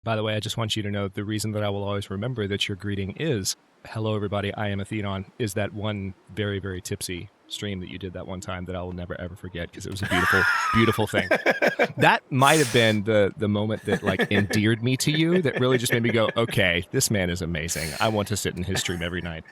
By the way, I just want you to know the reason that I will always remember that your greeting is, hello everybody, I am Atheenon, is that one very, very tipsy stream that you did that one time that I will never ever forget because it was a beautiful, beautiful thing. That might have been the moment that like endeared me to you, that really just made me go, okay, this man is amazing. I want to sit in his stream every night.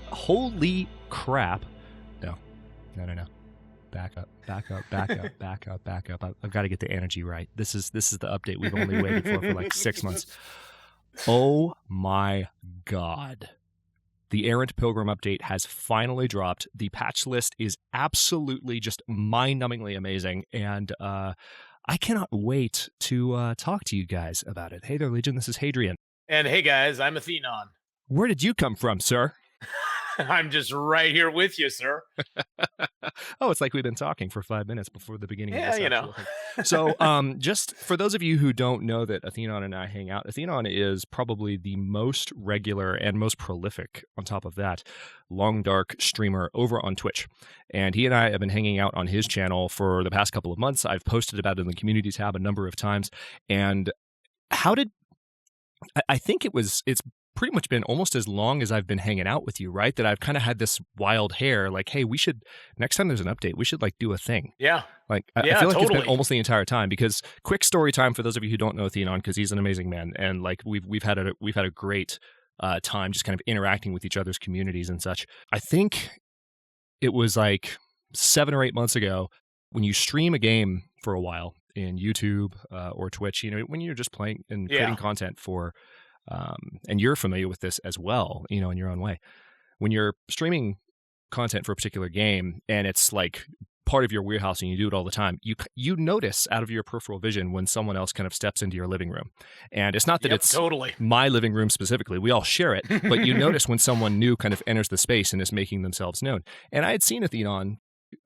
Holy crap. No. Back up. I've got to get the energy right. This is the update we've only waited for like 6 months. Oh my God. The Errant Pilgrim update has finally dropped. The patch list is absolutely just mind-numbingly amazing, and I cannot wait to talk to you guys about it. Hey there, Legion. This is Hadrian. And hey, guys, I'm Atheenon. Where did you come from, sir? I'm just right here with you, sir. Oh, it's like we've been talking for 5 minutes before the beginning of this. Yeah, you know. So just for those of you who don't know that Atheenon and I hang out, Atheenon is probably the most regular and most prolific, on top of that, long dark streamer over on Twitch. And he and I have been hanging out on his channel for the past couple of months. I've posted about it in the community tab a number of times. And I think it's pretty much been almost as long as I've been hanging out with you, right? That I've kind of had this wild hair, like, hey, we should, next time there's an update, we should like do a thing. Yeah. Like, I feel like it's been almost the entire time, because quick story time for those of you who don't know Atheenon, because he's an amazing man. And like, we've had a great time just kind of interacting with each other's communities and such. I think it was like 7 or 8 months ago when you stream a game for a while in YouTube or Twitch, you know, when you're just playing and creating content for, and you're familiar with this as well, you know, in your own way. When you're streaming content for a particular game and it's like part of your wheelhouse and you do it all the time, you notice out of your peripheral vision when someone else kind of steps into your living room. And it's not that it's totally my living room specifically, we all share it, but you notice when someone new kind of enters the space and is making themselves known. And I had seen Atheenon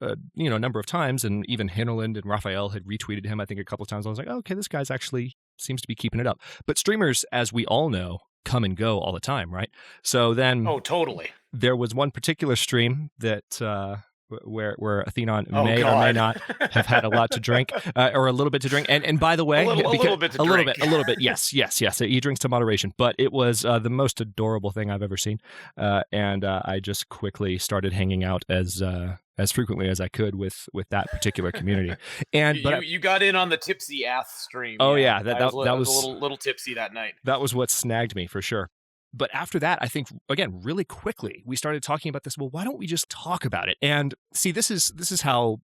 a number of times, and even Hinterland and Raphael had retweeted him, I think, a couple of times. I was like, oh, okay, this guy's actually seems to be keeping it up. But streamers, as we all know, come and go all the time, right? So then, totally. There was one particular stream that where Atheenon may or may not have had a lot to drink, or a little bit to drink. And by the way, a little bit, yes. He drinks to moderation, but it was the most adorable thing I've ever seen. And I just quickly started hanging out as frequently as I could with that particular community. And you got in on the tipsy ath stream. Oh yeah, that was a little tipsy that night. That was what snagged me for sure. But after that, I think, again, really quickly, we started talking about this. Well, why don't we just talk about it? And see, this is how,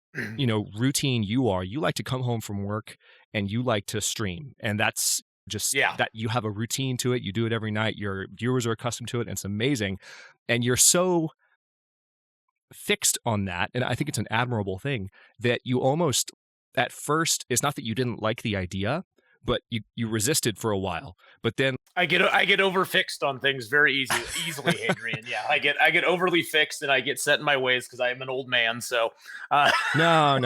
routine you are. You like to come home from work and you like to stream. And that's just that you have a routine to it. You do it every night. Your viewers are accustomed to it. And it's amazing. And you're so fixed on that. And I think it's an admirable thing that you almost, at first, it's not that you didn't like the idea, but you resisted for a while. But then I get over fixed on things very easily, Hadrian. Yeah, I get overly fixed and I get set in my ways because I am an old man. So no.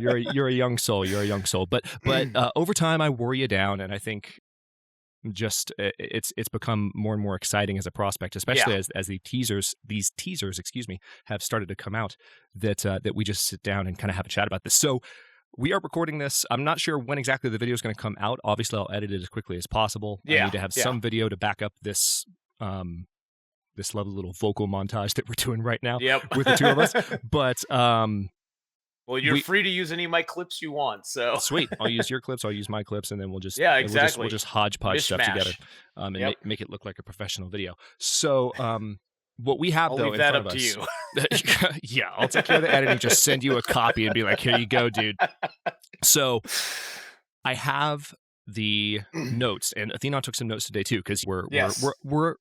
You're a young soul. You're a young soul. But over time, I wore you down, and I think just it's become more and more exciting as a prospect, especially as these teasers, have started to come out. That we just sit down and kind of have a chat about this. So. We are recording this. I'm not sure when exactly the video is going to come out. Obviously, I'll edit it as quickly as possible. I need to have some video to back up this this lovely little vocal montage that we're doing right now with the two of us. But well, you're free to use any of my clips you want. So sweet. I'll use your clips. I'll use my clips, and then we'll just We'll just hodgepodge stuff together and make it look like a professional video. So what we have, though, in front of us. I'll leave that up to you. Yeah, I'll take care of the editing. Just send you a copy and be like, here you go, dude. So I have the notes, and Atheenon took some notes today too, because we're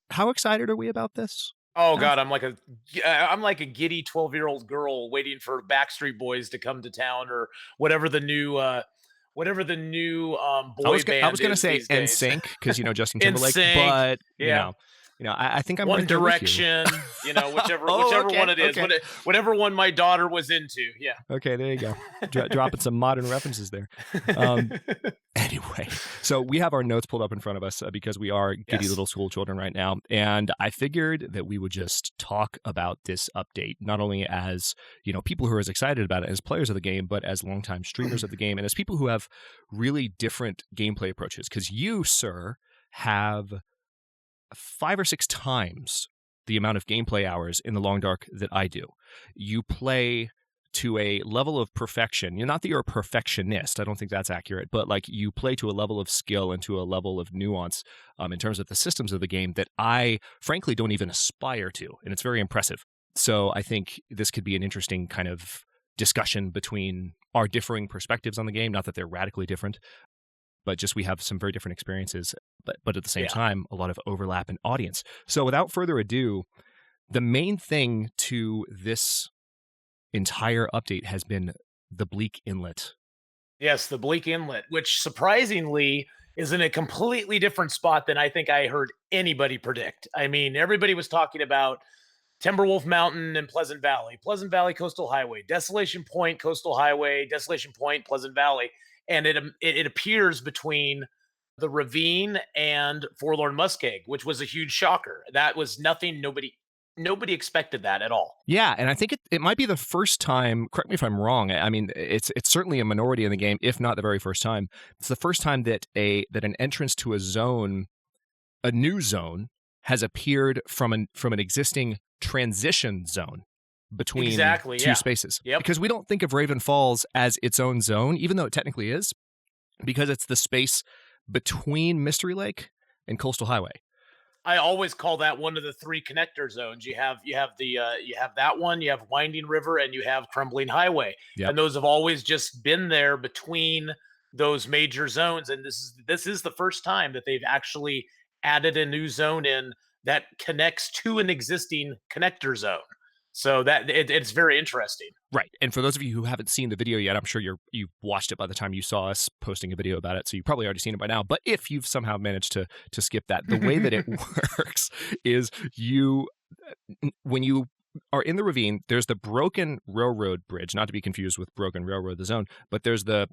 how excited are we about this? Oh God, I'm like a giddy 12-year-old girl waiting for Backstreet Boys to come to town, or whatever the new boy band. I was going to say NSYNC, because Justin Timberlake, but you know. I think I'm One right there with you. Direction, whichever Okay, one it is, okay. whatever one my daughter was into. Yeah. Okay, there you go. Dropping some modern references there. Anyway, so we have our notes pulled up in front of us because we are giddy little school children right now. And I figured that we would just talk about this update, not only as, people who are as excited about it as players of the game, but as longtime streamers of the game and as people who have really different gameplay approaches. Because you, sir, have 5 or 6 times the amount of gameplay hours in the Long Dark that I do. You play to a level of perfection. Not that you're a perfectionist. I don't think that's accurate, but like you play to a level of skill and to a level of nuance in terms of the systems of the game that I frankly don't even aspire to. And it's very impressive. So I think this could be an interesting kind of discussion between our differing perspectives on the game. Not that they're radically different, but just we have some very different experiences, but at the same time, a lot of overlap in audience. So without further ado, the main thing to this entire update has been the Bleak Inlet. Yes, the Bleak Inlet, which surprisingly is in a completely different spot than I think I heard anybody predict. I mean, everybody was talking about Timberwolf Mountain and Pleasant Valley Coastal Highway, Desolation Point Coastal Highway, Desolation Point, Pleasant Valley. And it appears between the ravine and Forlorn Muskeg, which was a huge shocker. That was nothing. Nobody expected that at all. Yeah, and I think it might be the first time, correct me if I'm wrong, I mean, it's certainly a minority in the game, if not the very first time. It's the first time that an entrance to a new zone, has appeared from an existing transition zone between two spaces. Yep. Because we don't think of Raven Falls as its own zone, even though it technically is, because it's the space between Mystery Lake and Coastal Highway. I always call that one of the 3 connector zones. You have that one, you have Winding River, and you have Crumbling Highway. Yep. And those have always just been there between those major zones. And this is the first time that they've actually added a new zone in that connects to an existing connector zone. So that it's very interesting. Right. And for those of you who haven't seen the video yet, I'm sure you watched it by the time you saw us posting a video about it. So you've probably already seen it by now. But if you've somehow managed to skip that, the way that it works is when you are in the ravine, there's the Broken Railroad Bridge, not to be confused with Broken Railroad, the zone, but there's the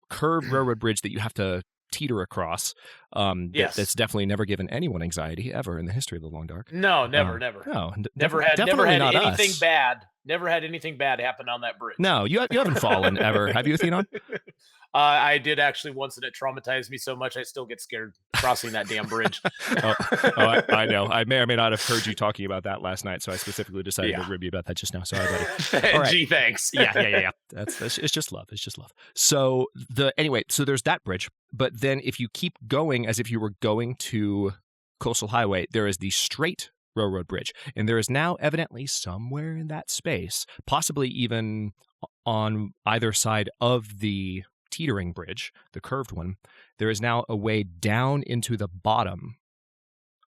curved railroad bridge that you have to teeter across. That's definitely never given anyone anxiety ever in the history of the Long Dark. No, never. No, never had anything bad. Never had anything bad happen on that bridge. No, you haven't fallen ever, have you, Atheenon? I did actually once, and it traumatized me so much I still get scared crossing that damn bridge. I know. I may or may not have heard you talking about that last night, so I specifically decided to rib you about that just now. Sorry, buddy. All right. Gee, thanks. Yeah. It's just love. It's just love. So so there's that bridge, but then if you keep going as if you were going to Coastal Highway, there is the straight railroad bridge, and there is now evidently somewhere in that space, possibly even on either side of the teetering bridge, the curved one, there is now a way down into the bottom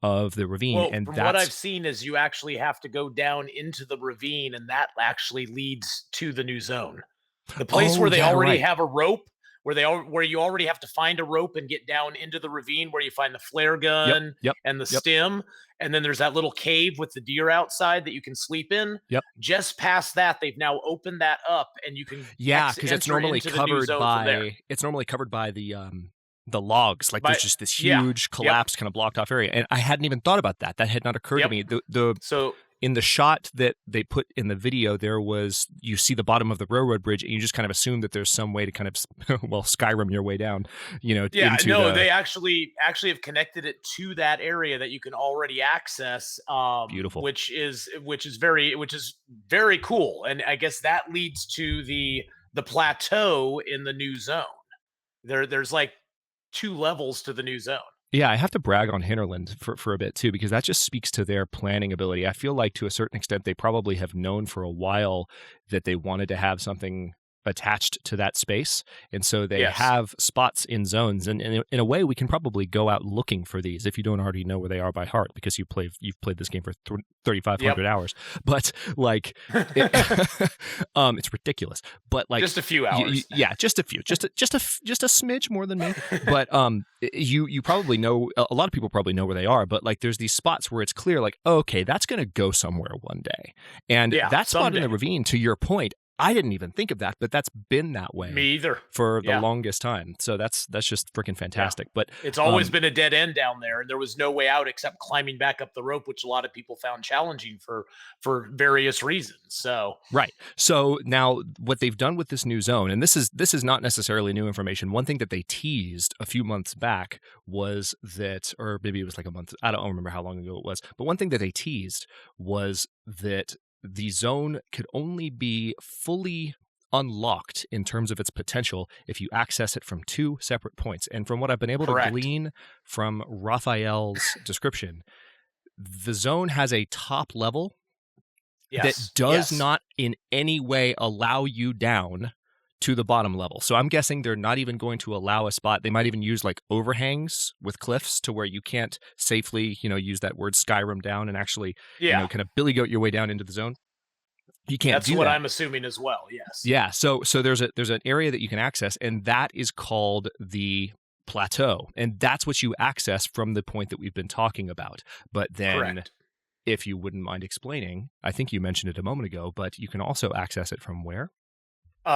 of the ravine. Well, and what I've seen is you actually have to go down into the ravine, and that actually leads to the new zone. The place where they already have a rope, where you already have to find a rope and get down into the ravine, where you find the flare gun and the stem. And then there's that little cave with the deer outside that you can sleep in. Yep. Just past that, they've now opened that up, and you can because it's normally covered by the logs. Like there's just this huge collapsed kind of blocked off area, and I hadn't even thought about that. That had not occurred to me. So in the shot that they put in the video, you see the bottom of the railroad bridge, and you just kind of assume that there's some way to kind of Skyrim your way down. They actually have connected it to that area that you can already access. Beautiful, which is very cool, and I guess that leads to the plateau in the new zone. There's like 2 levels to the new zone. Yeah, I have to brag on Hinterland for a bit too, because that just speaks to their planning ability. I feel like to a certain extent, they probably have known for a while that they wanted to have something attached to that space. And so they Yes. have spots in zones. And in a way, we can probably go out looking for these if you don't already know where they are by heart, because you've played this game for 3,500 hours. But like, it's ridiculous. But like, just a few hours. Just a few, just a smidge more than me. But you probably know, a lot of people probably know where they are. But like, there's these spots where it's clear, like, okay, that's going to go somewhere one day. And that spot in the ravine, to your point, I didn't even think of that, but that's been that way. Me either. For the longest time. So that's just freaking fantastic. Yeah. But it's always been a dead end down there, and there was no way out except climbing back up the rope, which a lot of people found challenging for various reasons. So right. So now what they've done with this new zone, and this is not necessarily new information. One thing that they teased a few months back was that, or maybe it was like a month, I don't remember how long ago it was, but one thing that they teased was that the zone could only be fully unlocked in terms of its potential if you access it from two separate points. And from what I've been able to glean from Raphael's description, the zone has a top level that does not in any way allow you down to the bottom level. So I'm guessing they're not even going to allow a spot. They might even use like overhangs with cliffs to where you can't safely, use that word Skyrim down and actually, kind of billy goat your way down into the zone. You can't do that. That's what I'm assuming as well. Yes. Yeah. So there's an area that you can access, and that is called the plateau, and that's what you access from the point that we've been talking about. But then, if you wouldn't mind explaining, I think you mentioned it a moment ago, but you can also access it from where?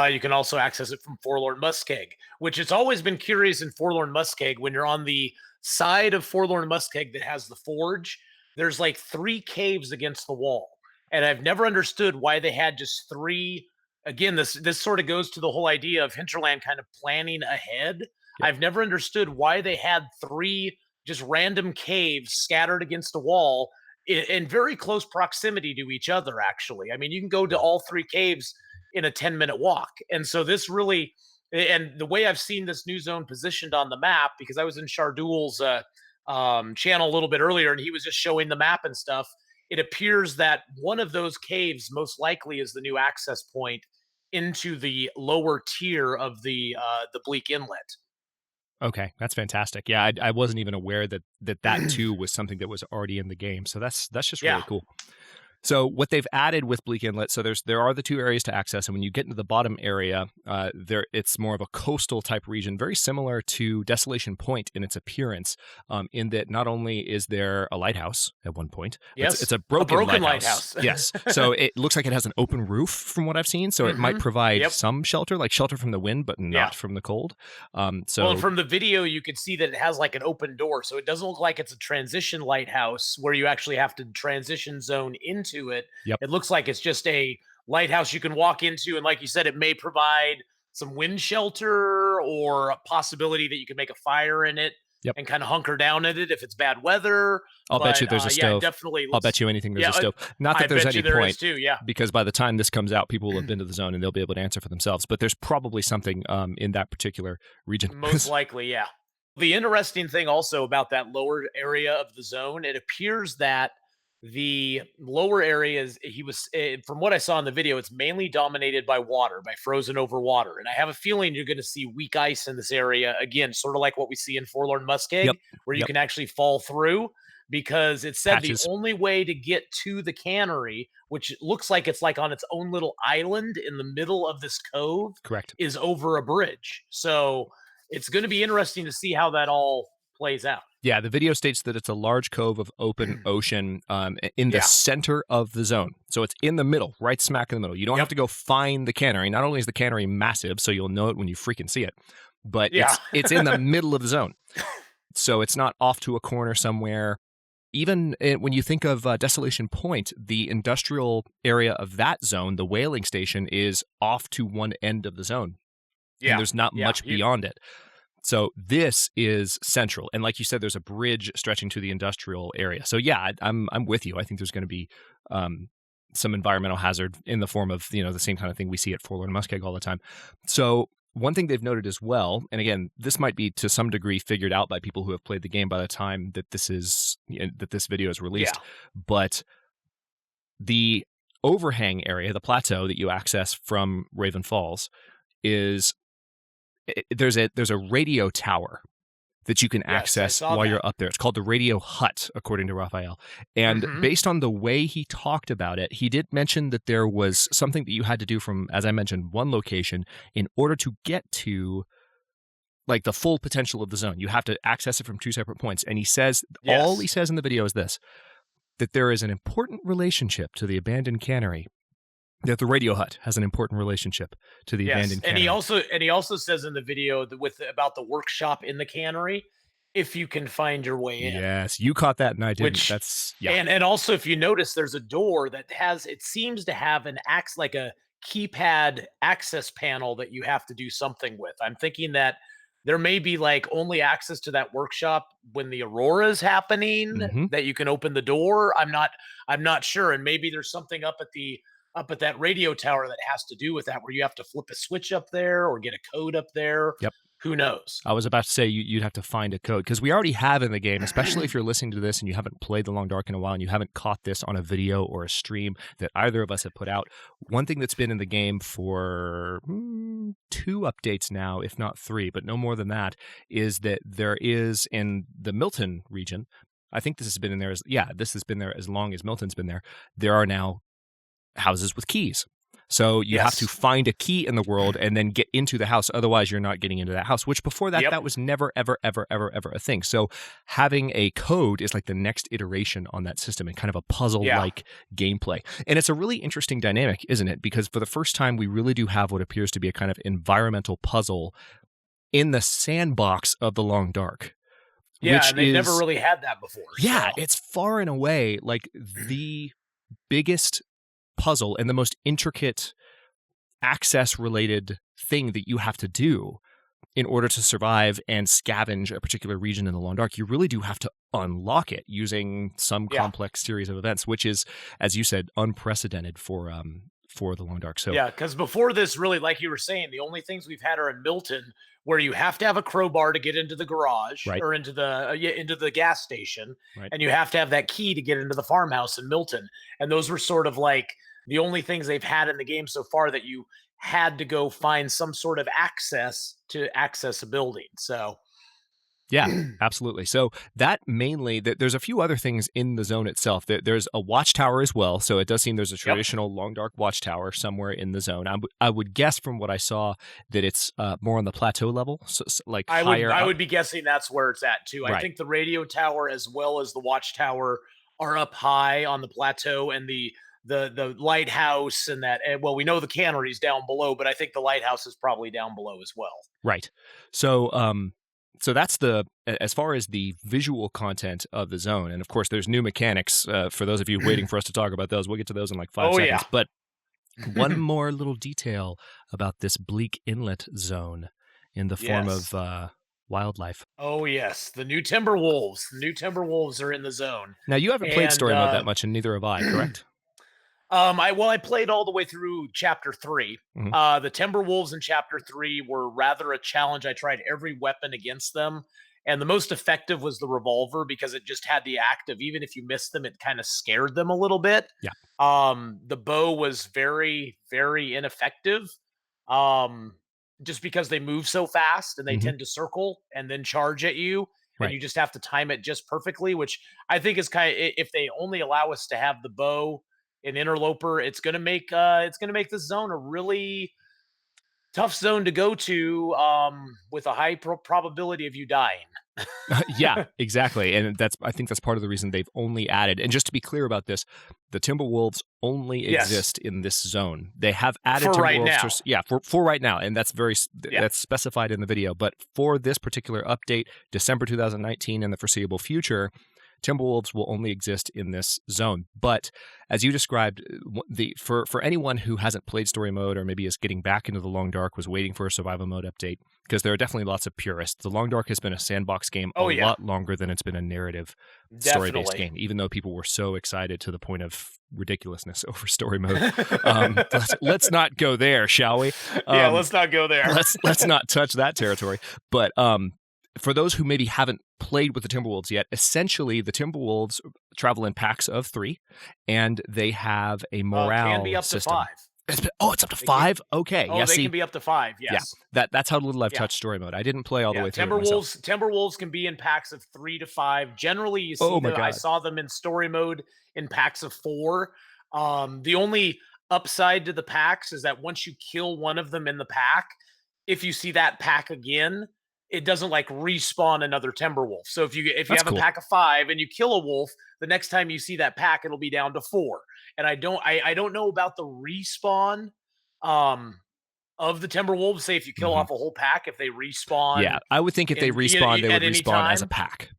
You can also access it from Forlorn Muskeg, which it's always been curious in Forlorn Muskeg, when you're on the side of Forlorn Muskeg that has the forge, there's like 3 caves against the wall. And I've never understood why they had just 3. Again, this sort of goes to the whole idea of Hinterland kind of planning ahead. Yep. I've never understood why they had 3 just random caves scattered against a wall in very close proximity to each other, actually. I mean, you can go to all 3 caves in a 10-minute walk. And so this really, and the way I've seen this new zone positioned on the map, because I was in Shardul's channel a little bit earlier, and he was just showing the map and stuff, it appears that one of those caves most likely is the new access point into the lower tier of the Bleak Inlet. Okay, that's fantastic. Yeah, I wasn't even aware that too was something that was already in the game. So that's just really cool. So what they've added with Bleak Inlet, so there are the 2 areas to access, and when you get into the bottom area, it's more of a coastal type region, very similar to Desolation Point in its appearance, in that not only is there a lighthouse at one point, it's a broken lighthouse. Yes, so it looks like it has an open roof from what I've seen, so it might provide some shelter, like shelter from the wind, but not from the cold. Well, from the video, you can see that it has like an open door, so it doesn't look like it's a transition lighthouse where you actually have to transition zone into it. It looks like it's just a lighthouse you can walk into, and like you said, it may provide some wind shelter or a possibility that you can make a fire in it and kind of hunker down in it if it's bad weather. I'll bet you there's a stove. Definitely. I'll bet you anything there's a stove. Not that there's any point, too, because by the time this comes out, people will have been to the zone and they'll be able to answer for themselves. But there's probably something in that particular region. Most likely, yeah. The interesting thing also about that lower area of the zone, it appears that the lower areas, from what I saw in the video, it's mainly dominated by water, by frozen over water. And I have a feeling you're going to see weak ice in this area again, sort of like what we see in Forlorn Muskeg, where you can actually fall through, because it said the only way to get to the cannery, which looks like it's like on its own little island in the middle of this cove, is over a bridge. So it's going to be interesting to see how that all plays out. Yeah, the video states that it's a large cove of open ocean in the center of the zone. So it's in the middle, right smack in the middle. You don't have to go find the cannery. Not only is the cannery massive, so you'll know it when you freaking see it, but it's in the middle of the zone. So it's not off to a corner somewhere. Even when you think of Desolation Point, the industrial area of that zone, the whaling station, is off to one end of the zone. And there's not much beyond it. So this is central. And like you said, there's a bridge stretching to the industrial area. So yeah, I'm with you. I think there's going to be some environmental hazard in the form of, the same kind of thing we see at Forlorn Muskeg all the time. So one thing they've noted as well, and again, this might be to some degree figured out by people who have played the game by the time that this video is released, but the overhang area, the plateau that you access from Raven Falls, is there's a radio tower that you can access while you're up there. It's called the Radio Hut, according to Raphael. And based on the way he talked about it, he did mention that there was something that you had to do from, as I mentioned, one location in order to get to like the full potential of the zone. You have to access it from two separate points. And he says, all he says in the video is this, that there is an important relationship to the abandoned cannery, that the Radio Hut has an important relationship to the abandoned cannery. And he also says in the video about the workshop in the cannery, if you can find your way in. Yes, you caught that and I didn't. And also if you notice, there's a door that seems to have like a keypad access panel that you have to do something with. I'm thinking that there may be like only access to that workshop when the aurora is happening, that you can open the door. I'm not sure. And maybe there's something up at that radio tower that has to do with that, where you have to flip a switch up there or get a code up there. Yep. Who knows? I was about to say you'd have to find a code, because we already have in the game, especially if you're listening to this and you haven't played The Long Dark in a while and you haven't caught this on a video or a stream that either of us have put out. One thing that's been in the game for 2 updates now, if not 3, but no more than that, is that there is in the Milton region, I think this has been in there this has been there as long as Milton's been there. There are now houses with keys. So you have to find a key in the world and then get into the house. Otherwise, you're not getting into that house, which before that, that was never, ever, ever, ever, ever a thing. So having a code is like the next iteration on that system and kind of a puzzle-like gameplay. And it's a really interesting dynamic, isn't it? Because for the first time, we really do have what appears to be a kind of environmental puzzle in the sandbox of The Long Dark. Yeah, and they never really had that before. Yeah, it's far and away like the biggest puzzle and the most intricate access-related thing that you have to do in order to survive and scavenge a particular region in the Long Dark. You really do have to unlock it using some complex series of events, which is, as you said, unprecedented for the Long Dark. So because before this, really, like you were saying, the only things we've had are in Milton, where you have to have a crowbar to get into the garage or into the gas station, and you have to have that key to get into the farmhouse in Milton. And those were sort of like the only things they've had in the game so far that you had to go find some sort of access to access a building. So yeah, absolutely. So that mainly, there's a few other things in the zone itself. There's a watchtower as well. So it does seem there's a traditional Long Dark watchtower somewhere in the zone. I would guess from what I saw that it's more on the plateau level, so like higher. I would be guessing that's where it's at too. I think the radio tower as well as the watchtower are up high on the plateau, and the lighthouse and that. Well, we know the cannery's down below, but I think the lighthouse is probably down below as well. Right. So so that's as far as the visual content of the zone. And of course, there's new mechanics. For those of you waiting for us to talk about those, we'll get to those in like 5 seconds. Yeah. But one more little detail about this Bleak Inlet zone in the form of wildlife. Oh, yes. The new Timberwolves. The new Timberwolves are in the zone. Now, you haven't played story mode that much, and neither have I, correct? I played all the way through chapter 3. The Timberwolves in chapter 3 were rather a challenge. I tried every weapon against them, and the most effective was the revolver, because it just had the act of, even if you missed them, it kind of scared them a little bit. Yeah. The bow was very, very ineffective. Just because they move so fast and they tend to circle and then charge at you, and you just have to time it just perfectly, which I think is kind of, if they only allow us to have the bow in Interloper, it's going to make this zone a really tough zone to go to, with a high probability of you dying. Yeah, exactly. And I think that's part of the reason they've only added, and just to be clear about this, the Timberwolves only exist in this zone. They have added for Timberwolves right now. For right now, and that's that's specified in the video. But for this particular update, December 2019 and the foreseeable future, Timberwolves will only exist in this zone. But as you described, for anyone who hasn't played story mode, or maybe is getting back into the Long Dark, was waiting for a survival mode update, because there are definitely lots of purists. The Long Dark has been a sandbox game a lot longer than it's been a narrative story-based game, even though people were so excited to the point of ridiculousness over story mode. Let's not go there, shall we? Let's not go there. Let's not touch that territory. But for those who maybe haven't played with the Timberwolves yet, essentially the Timberwolves travel in packs of 3, and they have a morale can be up system. to 5. It's up to 5? Okay. Oh, they can be up to 5, yes. Yeah, that's how little I've touched story mode. I didn't play all the way through it myself. Timberwolves can be in packs of 3 to 5. Generally, you see Oh my them. God. I saw them in story mode in packs of 4. The only upside to the packs is that once you kill one of them in the pack, if you see that pack again, it doesn't like respawn another Timberwolf. So if you have a pack of 5 and you kill a wolf, the next time you see that pack, it'll be down to 4. And I don't know about the respawn of the Timberwolves. Say if you kill off a whole pack, if they respawn. Yeah, I would think if they respawn, they would respawn as a pack.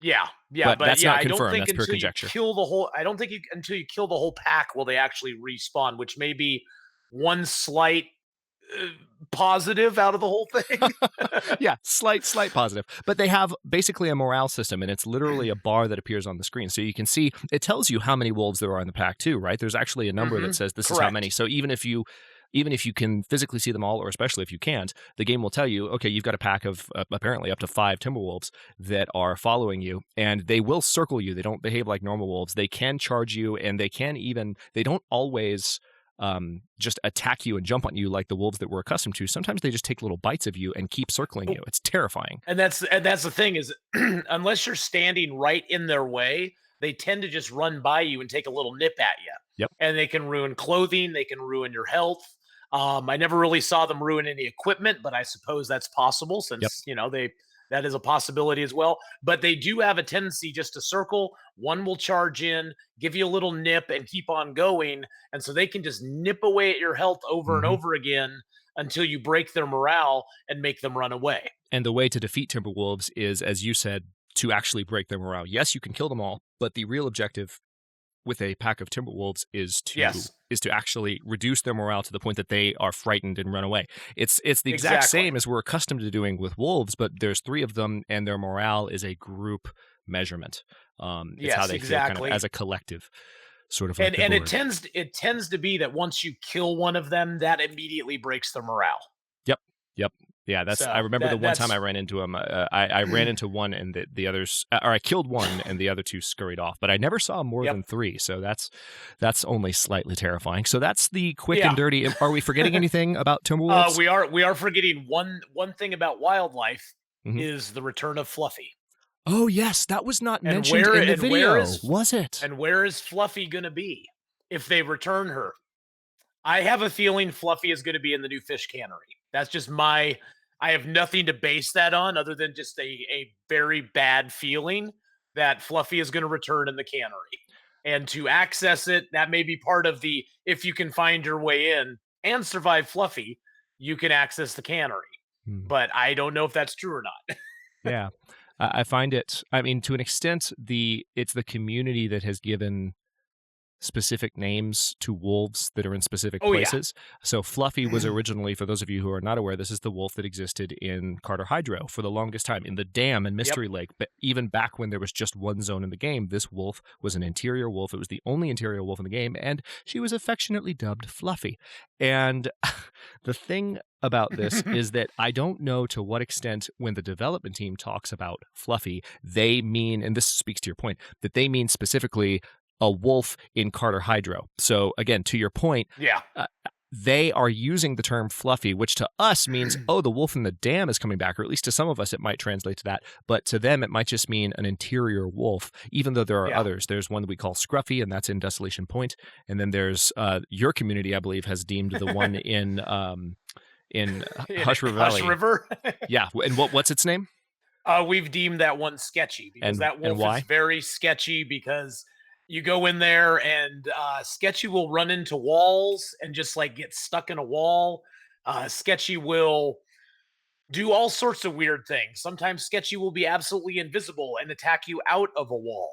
Yeah, but that's not confirmed. That's pure conjecture. I don't think until you kill the whole pack will they actually respawn, which may be one slight positive out of the whole thing. Yeah, slight positive. But they have basically a morale system, and it's literally a bar that appears on the screen. So you can see, it tells you how many wolves there are in the pack too, right? There's actually a number that says this is how many. So even if you can physically see them all, or especially if you can't, the game will tell you, okay, you've got a pack of apparently up to 5 Timberwolves that are following you, and they will circle you. They don't behave like normal wolves. They can charge you, and they don't always just attack you and jump on you like the wolves that we're accustomed to. Sometimes they just take little bites of you and keep circling you. It's terrifying. And that's the thing is, unless you're standing right in their way, they tend to just run by you and take a little nip at you. Yep. And they can ruin clothing. They can ruin your health. I never really saw them ruin any equipment, but I suppose that's possible since, that is a possibility as well. But they do have a tendency just to circle. One will charge in, give you a little nip, and keep on going. And so they can just nip away at your health over and over again until you break their morale and make them run away. And the way to defeat Timberwolves is, as you said, to actually break their morale. Yes, you can kill them all, but the real objective with a pack of Timberwolves is to actually reduce their morale to the point that they are frightened and run away. It's the exact same as we're accustomed to doing with wolves, but there's 3 of them, and their morale is a group measurement. It's how they feel kind of as a collective. Sort of like and it tends to be that once you kill one of them, that immediately breaks their morale. Yep. Yeah, I remember the one time I ran into him. I ran into one, and the others, or I killed one, and the other 2 scurried off. But I never saw more than 3, so that's only slightly terrifying. So that's the quick and dirty. Are we forgetting anything about Timberwolves? We are forgetting one thing about wildlife is the return of Fluffy. Oh yes, that was not mentioned in the video, was it? And where is Fluffy going to be if they return her? I have a feeling Fluffy is going to be in the new fish cannery. That's just I have nothing to base that on other than just a very bad feeling that Fluffy is going to return in the cannery. And to access it, that may be part of if you can find your way in and survive Fluffy, you can access the cannery. But I don't know if that's true or not. Yeah. I find it, to an extent, it's the community that has given specific names to wolves that are in specific places. So Fluffy was originally, for those of you who are not aware, this is the wolf that existed in Carter Hydro for the longest time, in the dam and Mystery Lake. But even back when there was just one zone in the game, this wolf was an interior wolf. It was the only interior wolf in the game, and she was affectionately dubbed Fluffy. And the thing about this is that I don't know to what extent when the development team talks about Fluffy, they mean, and this speaks to your point, that they mean specifically a wolf in Carter Hydro. So again, to your point, they are using the term Fluffy, which to us means, the wolf in the dam is coming back, or at least to some of us it might translate to that, but to them it might just mean an interior wolf, even though there are others. There's one that we call Scruffy, and that's in Desolation Point, and then there's your community, I believe, has deemed the one in Hush River Valley. Hush River? Yeah, and what's its name? We've deemed that one sketchy, because that wolf is very sketchy, because you go in there and Sketchy will run into walls and just like get stuck in a wall. Sketchy will do all sorts of weird things. Sometimes Sketchy will be absolutely invisible and attack you out of a wall.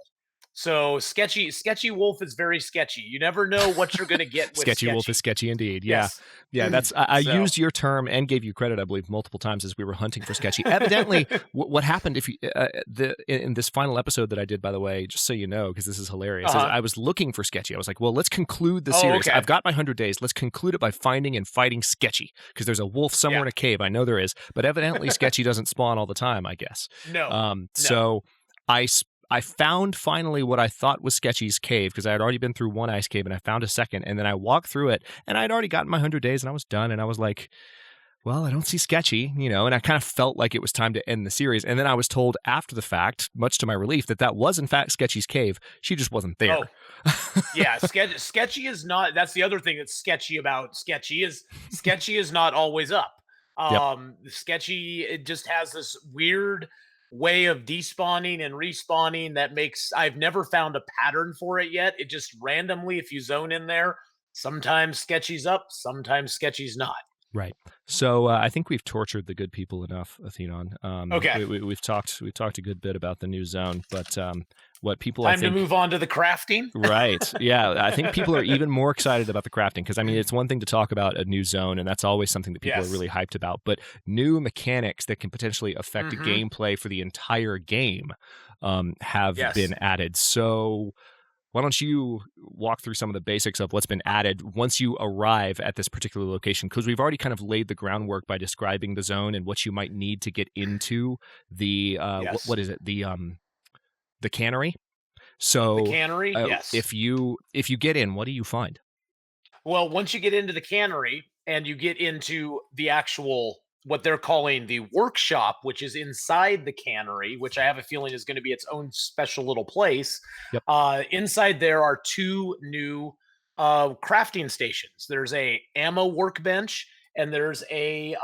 So sketchy wolf is very sketchy. You never know what you're going to get with sketchy wolf is sketchy indeed. Yeah. Yes. Yeah, that's I used your term and gave you credit, I believe, multiple times as we were hunting for sketchy. Evidently, what happened if you in this final episode that I did, by the way, just so you know, because this is hilarious, is I was looking for sketchy. I was like, well, let's conclude the series. Okay. I've got my 100 days. Let's conclude it by finding and fighting sketchy, because there's a wolf somewhere in a cave. I know there is, but evidently sketchy doesn't spawn all the time, I guess. No. So I found finally what I thought was Sketchy's cave, because I had already been through one ice cave and I found a second, and then I walked through it and I'd already gotten my 100 days and I was done, and I was like, well, I don't see Sketchy, and I kind of felt like it was time to end the series. And then I was told after the fact, much to my relief, that was in fact Sketchy's cave. She just wasn't there. Oh. Yeah, Sketchy is not. That's the other thing that's sketchy about Sketchy is not always up. Sketchy, it just has this weird way of despawning and respawning that makes, I've never found a pattern for it yet. It just randomly, if you zone in there, sometimes Sketchy's up, sometimes Sketchy's not. Right. So I think we've tortured the good people enough, Atheenon. Okay. We've talked a good bit about the new zone, but what people time to move on to the crafting. Right. Yeah. I think people are even more excited about the crafting, because I mean, it's one thing to talk about a new zone, and that's always something that people are really hyped about. But new mechanics that can potentially affect gameplay for the entire game have been added. So why don't you walk through some of the basics of what's been added once you arrive at this particular location? Because we've already kind of laid the groundwork by describing the zone and what you might need to get into the what is it, the cannery. So the cannery, yes. If you get in, what do you find? Well, once you get into the cannery and you get into the actual, what they're calling the workshop, which is inside the cannery, which I have a feeling is going to be its own special little place. Yep. Inside there are two new crafting stations. There's a ammo workbench and there's a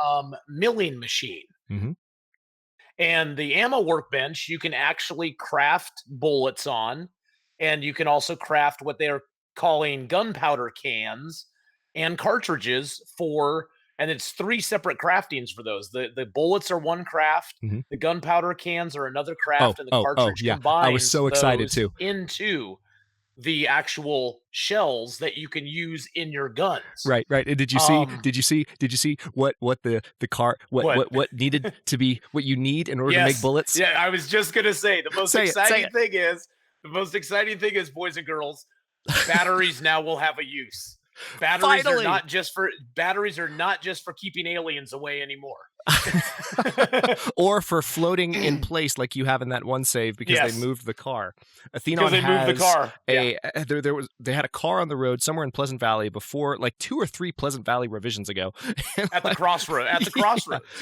milling machine. Mm-hmm. And the ammo workbench, you can actually craft bullets on, and you can also craft what they're calling gunpowder cans and cartridges for. And it's 3 separate craftings for those. The bullets are one craft, the gunpowder cans are another craft, and the cartridge combines I was so excited too. Into the actual shells that you can use in your guns. Right. And did you see what the car what needed to be, what you need in order to make bullets? Yeah, I was just gonna say the most exciting thing is, boys and girls, batteries now will have a use. Batteries are not just for keeping aliens away anymore. Or for floating in place like you have in that one save, because they moved the car. Atheenon moved the car. They had a car on the road somewhere in Pleasant Valley before, like 2 or 3 Pleasant Valley revisions ago. At the crossroads,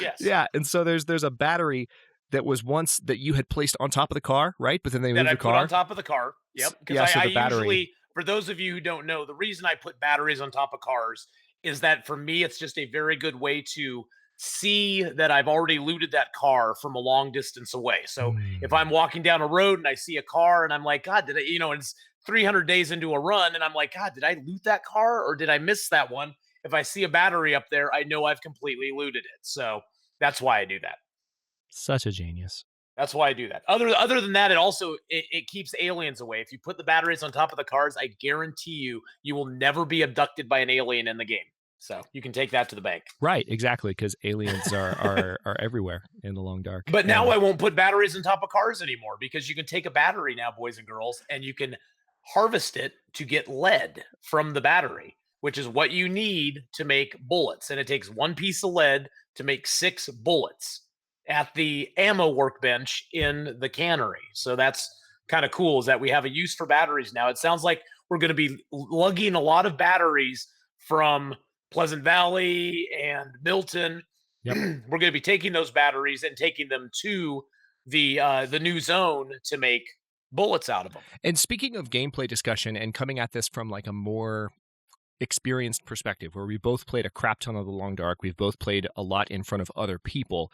yes. Yeah, and so there's a battery that was once that you had placed on top of the car, right? But then they moved the car. Put on top of the car. Yep. Because the I battery. Usually, for those of you who don't know, the reason I put batteries on top of cars is that for me, it's just a very good way to see that I've already looted that car from a long distance away. So if I'm walking down a road and I see a car and I'm like, God, did I, it's 300 days into a run and I'm like, God, did I loot that car or did I miss that one? If I see a battery up there, I know I've completely looted it. So that's why I do that. Such a genius. That's why I do that. Other than that, it keeps aliens away. If you put the batteries on top of the cars, I guarantee you will never be abducted by an alien in the game. So you can take that to the bank. Right, exactly, because aliens are everywhere in the long dark. But now I won't put batteries on top of cars anymore, because you can take a battery now, boys and girls, and you can harvest it to get lead from the battery, which is what you need to make bullets. And it takes 1 piece of lead to make 6 bullets at the ammo workbench in the cannery. So that's kind of cool, is that we have a use for batteries now. It sounds like we're going to be lugging a lot of batteries from Pleasant Valley and Milton. Yep. We're going to be taking those batteries and taking them to the new zone to make bullets out of them. And speaking of gameplay discussion and coming at this from like a more experienced perspective, where we both played a crap ton of the Long Dark, we've both played a lot in front of other people.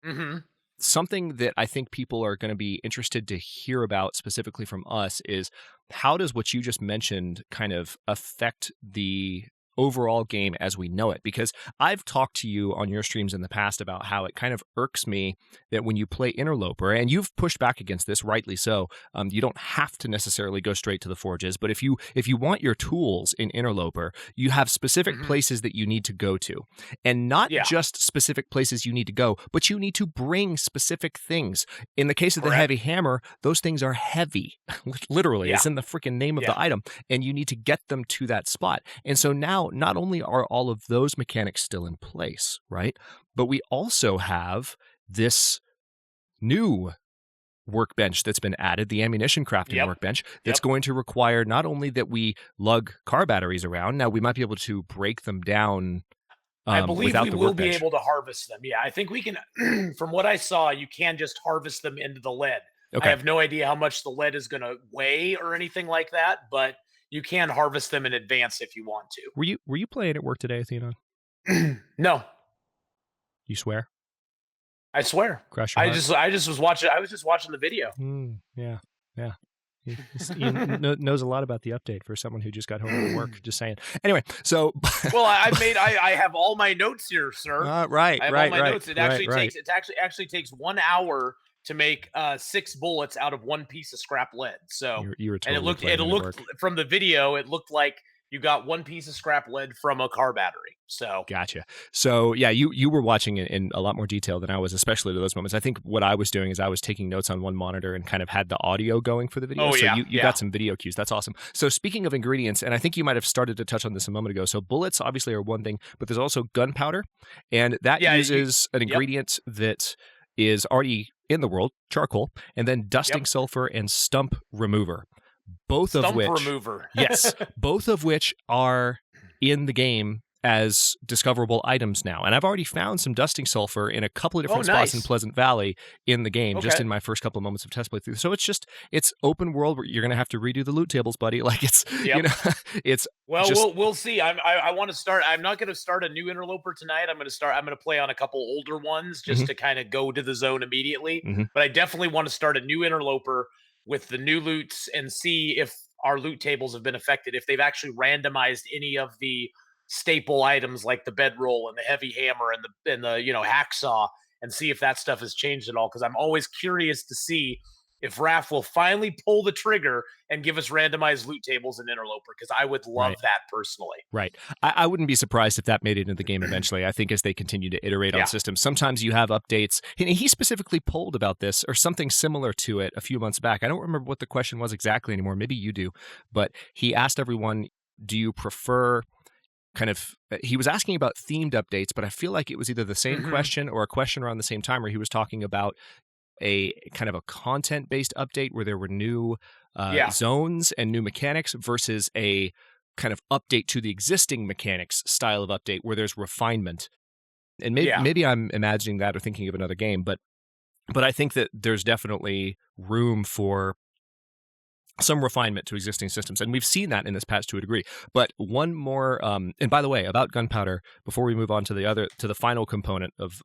Mm-hmm. Something that I think people are going to be interested to hear about specifically from us is, how does what you just mentioned kind of affect the overall game as we know it? Because I've talked to you on your streams in the past about how it kind of irks me that when you play Interloper, and you've pushed back against this, rightly so, you don't have to necessarily go straight to the forges, but if you want your tools in Interloper, you have specific places that you need to go to, and not just specific places you need to go, but you need to bring specific things. In the case of the heavy hammer, those things are heavy. Literally, it's in the freaking name of the item, and you need to get them to that spot. And so now, not only are all of those mechanics still in place, right? But we also have this new workbench that's been added, the ammunition crafting workbench, that's Yep. going to require not only that we lug car batteries around, now we might be able to break them down I believe without we the will be workbench. able to harvest them. Yeah, I think we can. From what I saw, you can just harvest them into the lead. I Okay. have no idea how much the lead is going to weigh or anything like that, but you can harvest them in advance if you want to. Were you playing at work today, Athena? No, You swear? I swear. Cross your heart? I just was watching. I was just watching the video. Yeah. He knows a lot about the update for someone who just got home from work. Just saying. Anyway, so well, I have all my notes here, sir. Right. I have all my notes. It actually takes 1 hour to make 6 bullets out of 1 piece of scrap lead. So you were totally and it looked from the video, it looked like you got 1 piece of scrap lead from a car battery. So gotcha. So yeah, you were watching it in a lot more detail than I was, especially to those moments. I think what I was doing is I was taking notes on one monitor and kind of had the audio going for the video. You got some video cues. That's awesome. So speaking of ingredients, and I think you might have started to touch on this a moment ago. So bullets obviously are one thing, but there's also gunpowder, and that uses an ingredient that is already in the world, charcoal, and then dusting sulfur and stump remover. Both of which are in the game as discoverable items now. And I've already found some dusting sulfur in a couple of different spots in Pleasant Valley in the game, just in my first couple of moments of test playthrough. So it's open world where you're going to have to redo the loot tables, buddy. Like we'll see. I want to start. I'm not going to start a new interloper tonight. I'm going to play on a couple older ones just to kind of go to the zone immediately. But I definitely want to start a new interloper with the new loots and see if our loot tables have been affected, if they've actually randomized any of the staple items like the bedroll and the heavy hammer and the hacksaw, and see if that stuff has changed at all. Because I'm always curious to see if Raph will finally pull the trigger and give us randomized loot tables in Interloper, because I would love that personally. Right. I wouldn't be surprised if that made it into the game eventually. I think as they continue to iterate on systems, sometimes you have updates. And he specifically polled about this or something similar to it a few months back. I don't remember what the question was exactly anymore. Maybe you do. But he asked everyone, do you prefer he was asking about themed updates, but I feel like it was either the same question or a question around the same time where he was talking about a kind of a content-based update where there were new zones and new mechanics versus a kind of update to the existing mechanics style of update where there's refinement. And maybe I'm imagining that or thinking of another game, but I think that there's definitely room for some refinement to existing systems. And we've seen that in this patch to a degree. But one more, and by the way, about gunpowder, before we move on to the final component of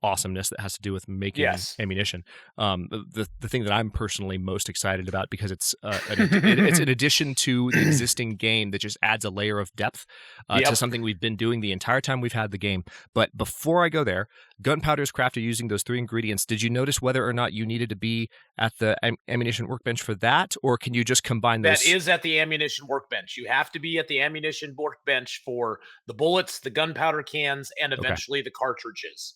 awesomeness that has to do with making ammunition, the thing that I'm personally most excited about, because it's an addition to the existing game that just adds a layer of depth to something we've been doing the entire time we've had the game. But before I go there, gunpowder is crafted using those 3 ingredients. Did you notice whether or not you needed to be at the ammunition workbench for that, or can you just combine those? That is at the ammunition workbench. You have to be at the ammunition workbench for the bullets, the gunpowder cans, and eventually the cartridges.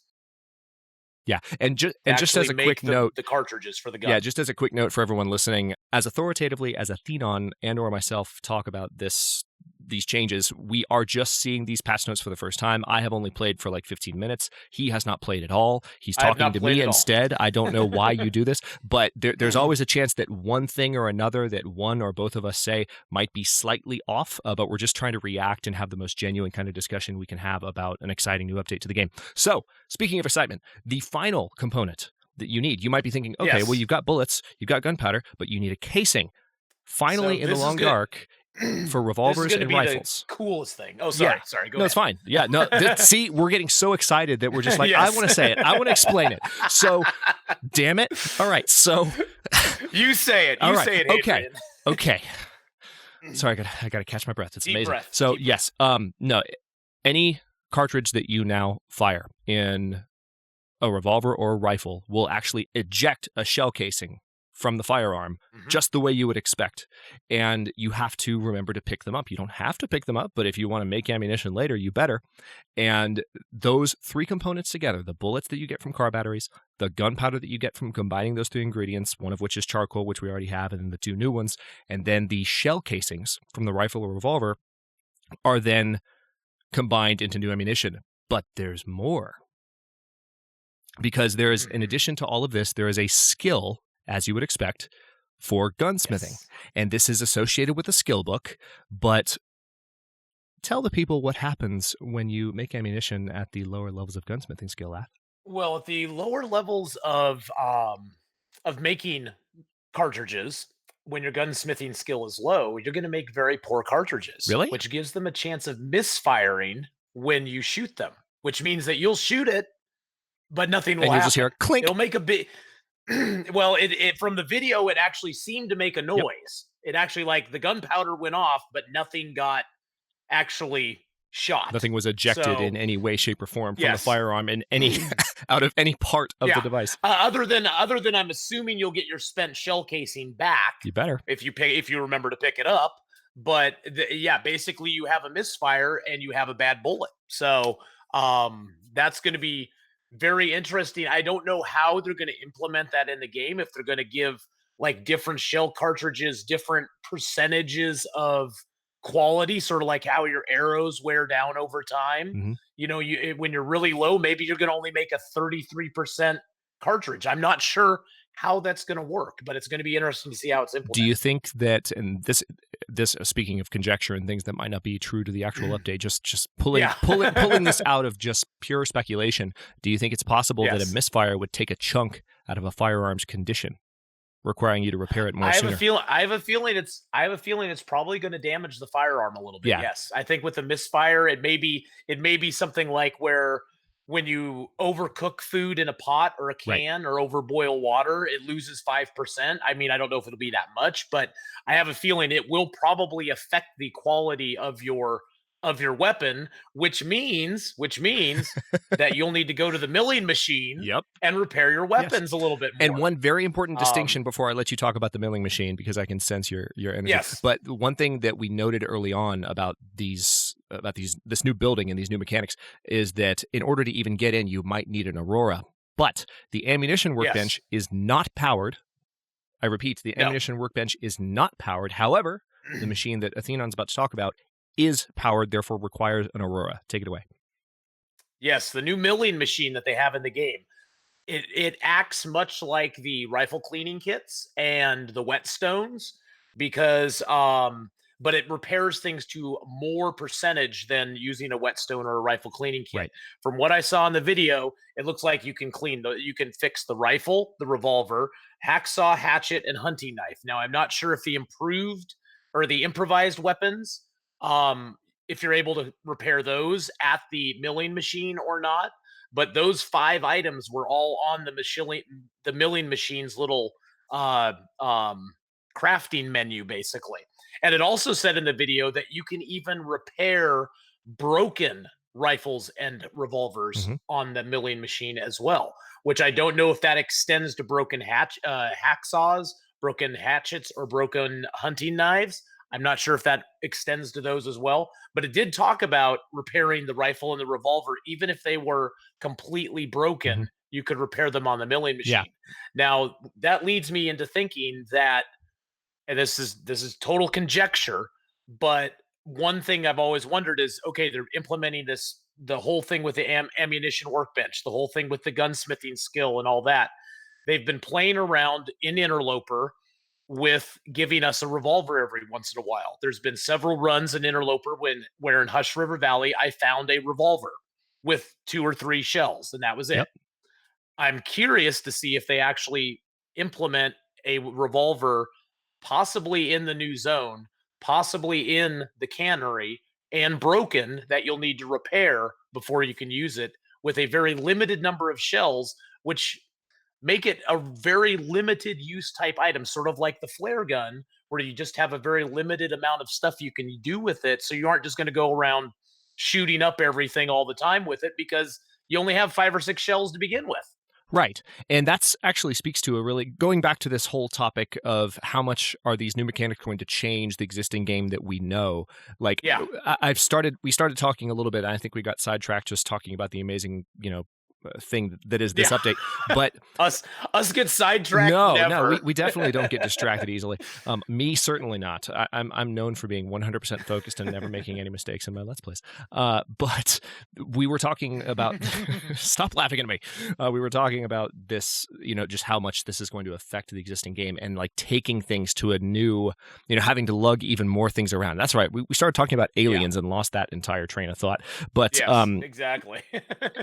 Yeah, and just as a quick note, the cartridges for the gun. Yeah, just as a quick note for everyone listening, as authoritatively as Atheenon and or myself talk about these changes, we are just seeing these patch notes for the first time. I have only played for like 15 minutes. He has not played at all. He's talking to me instead. I don't know why you do this, but there's always a chance that one thing or another that one or both of us say might be slightly off, but we're just trying to react and have the most genuine kind of discussion we can have about an exciting new update to the game. So, speaking of excitement, the final component that you need, you might be thinking, okay, well, you've got bullets, you've got gunpowder, but you need a casing. Finally, in the long dark, for revolvers and rifles. The coolest thing. Oh, sorry. Go ahead. No, it's fine. Yeah, no. See, we're getting so excited that we're just like, I want to say it. I want to explain it. So, damn it. All right. So, you say it. You say it. Okay. Adrian. Okay. Sorry, I got to catch my breath. It's Deep amazing. breath. So, yes. No. Any cartridge that you now fire in a revolver or a rifle will actually eject a shell casing from the firearm, just the way you would expect. And you have to remember to pick them up. You don't have to pick them up, but if you want to make ammunition later, you better. And those 3 components together, the bullets that you get from car batteries, the gunpowder that you get from combining those 3 ingredients, one of which is charcoal, which we already have, and then the 2 new ones, and then the shell casings from the rifle or revolver are then combined into new ammunition. But there's more. Because there is, in addition to all of this, there is a skill as you would expect, for gunsmithing. Yes. And this is associated with a skill book, but tell the people what happens when you make ammunition at the lower levels of gunsmithing skill at. Well, at the lower levels of making cartridges, when your gunsmithing skill is low, you're going to make very poor cartridges, Really? which gives them a chance of misfiring when you shoot them, which means that you'll shoot it, but nothing will And you'll just happen. hear a clink. It'll make a big well, it from the video, it actually seemed to make a Yep. noise. It actually, like, the gunpowder went off, but nothing got actually shot. Nothing was ejected So, in any way, shape, or form from the yes. firearm in any out of any part of the Yeah. device. Other than I'm assuming you'll get your spent shell casing back You better. if you remember to pick it up. But yeah, basically you have a misfire and you have a bad bullet. So that's going to be very interesting. I don't know how they're going to implement that in the game. If they're going to give like different shell cartridges, different percentages of quality, sort of like how your arrows wear down over time. Mhm. You know, when you're really low, maybe you're going to only make a 33% cartridge. I'm not sure how that's going to work, but it's going to be interesting to see how it's implemented. Do you think that, and this speaking of conjecture and things that might not be true to the actual update, just pulling this out of just pure speculation, do you think it's possible that a Yes. misfire would take a chunk out of a firearm's condition, requiring you to repair it more sooner? I have a feeling it's probably going to damage the firearm a little bit. Yeah. Yes. I think with the misfire, it may be something like where when you overcook food in a pot or a Right. can or overboil water, it loses 5%. I mean, I don't know if it'll be that much, but I have a feeling it will probably affect the quality of your weapon, which means that you'll need to go to the milling machine Yep. and repair your weapons a little bit more. And one very important distinction before I let you talk about the milling machine, because I can sense your energy. Yes. But one thing that we noted early on about this new building and these new mechanics is that in order to even get in, you might need an Aurora. But the ammunition workbench is not powered. I repeat, the ammunition workbench is not powered. However, the machine that Atheenon's about to talk about is powered, therefore requires an Aurora. Take it away. Yes, the new milling machine that they have in the game. It acts much like the rifle cleaning kits and the whetstones because but it repairs things to more percentage than using a whetstone or a rifle cleaning kit. Right. From what I saw in the video, it looks like you can fix the rifle, the revolver, hacksaw, hatchet, and hunting knife. Now I'm not sure if the improved or the improvised weapons, if you're able to repair those at the milling machine or not. But those 5 items were all on the milling machine's little crafting menu, basically. And it also said in the video that you can even repair broken rifles and revolvers on the milling machine as well, which I don't know if that extends to broken hacksaws, broken hatchets, or broken hunting knives. I'm not sure if that extends to those as well, but it did talk about repairing the rifle and the revolver, even if they were completely broken, you could repair them on the milling machine. Yeah. Now, that leads me into thinking that, and this is total conjecture, but one thing I've always wondered is, okay, they're implementing the whole thing with the ammunition workbench, the whole thing with the gunsmithing skill and all that. They've been playing around in Interloper with giving us a revolver every once in a while. There's been several runs in Interloper where in Hush River Valley, I found a revolver with 2 or 3 shells, and that was it. Yep. I'm curious to see if they actually implement a revolver, possibly in the new zone, possibly in the cannery, and broken, that you'll need to repair before you can use it, with a very limited number of shells, which make it a very limited use type item, sort of like the flare gun, where you just have a very limited amount of stuff you can do with it. So you aren't just going to go around shooting up everything all the time with it, because you only have 5 or 6 shells to begin with. Right. And that's actually speaks to a really, going back to this whole topic of how much are these new mechanics going to change the existing game that we know. Like, Yeah. we started talking a little bit, and I think we got sidetracked just talking about the amazing, thing that is this Yeah. update. But us get sidetracked. no, Never. we definitely don't get distracted easily. Me, certainly not. I'm known for being 100% focused and never making any mistakes in my Let's Plays. But we were talking about, stop laughing at me. We were talking about this, just how much this is going to affect the existing game and like taking things to a new, having to lug even more things around. That's right. We started talking about aliens and lost that entire train of thought. But yes, exactly.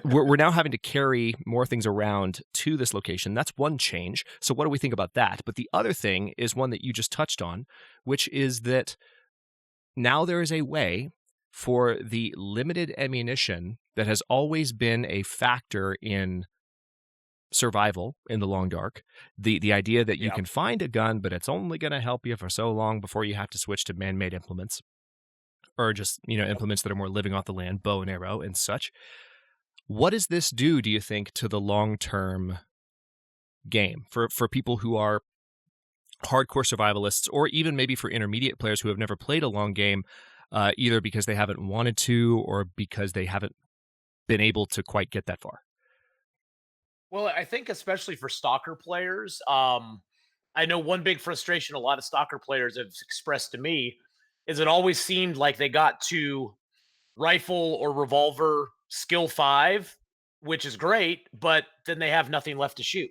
we're now having to carry more things around to this location. That's one change. So what do we think about that? But the other thing is one that you just touched on, which is that now there is a way for the limited ammunition that has always been a factor in survival in the long dark, the idea that you can find a gun, but it's only going to help you for so long before you have to switch to man-made implements, or just implements that are more living off the land, bow and arrow and such. What does this do you think, to the long-term game for people who are hardcore survivalists, or even maybe for intermediate players who have never played a long game, either because they haven't wanted to or because they haven't been able to quite get that far? Well, I think especially for stalker players, I know one big frustration a lot of stalker players have expressed to me is it always seemed like they got to rifle or revolver skill 5, which is great, but then they have nothing left to shoot.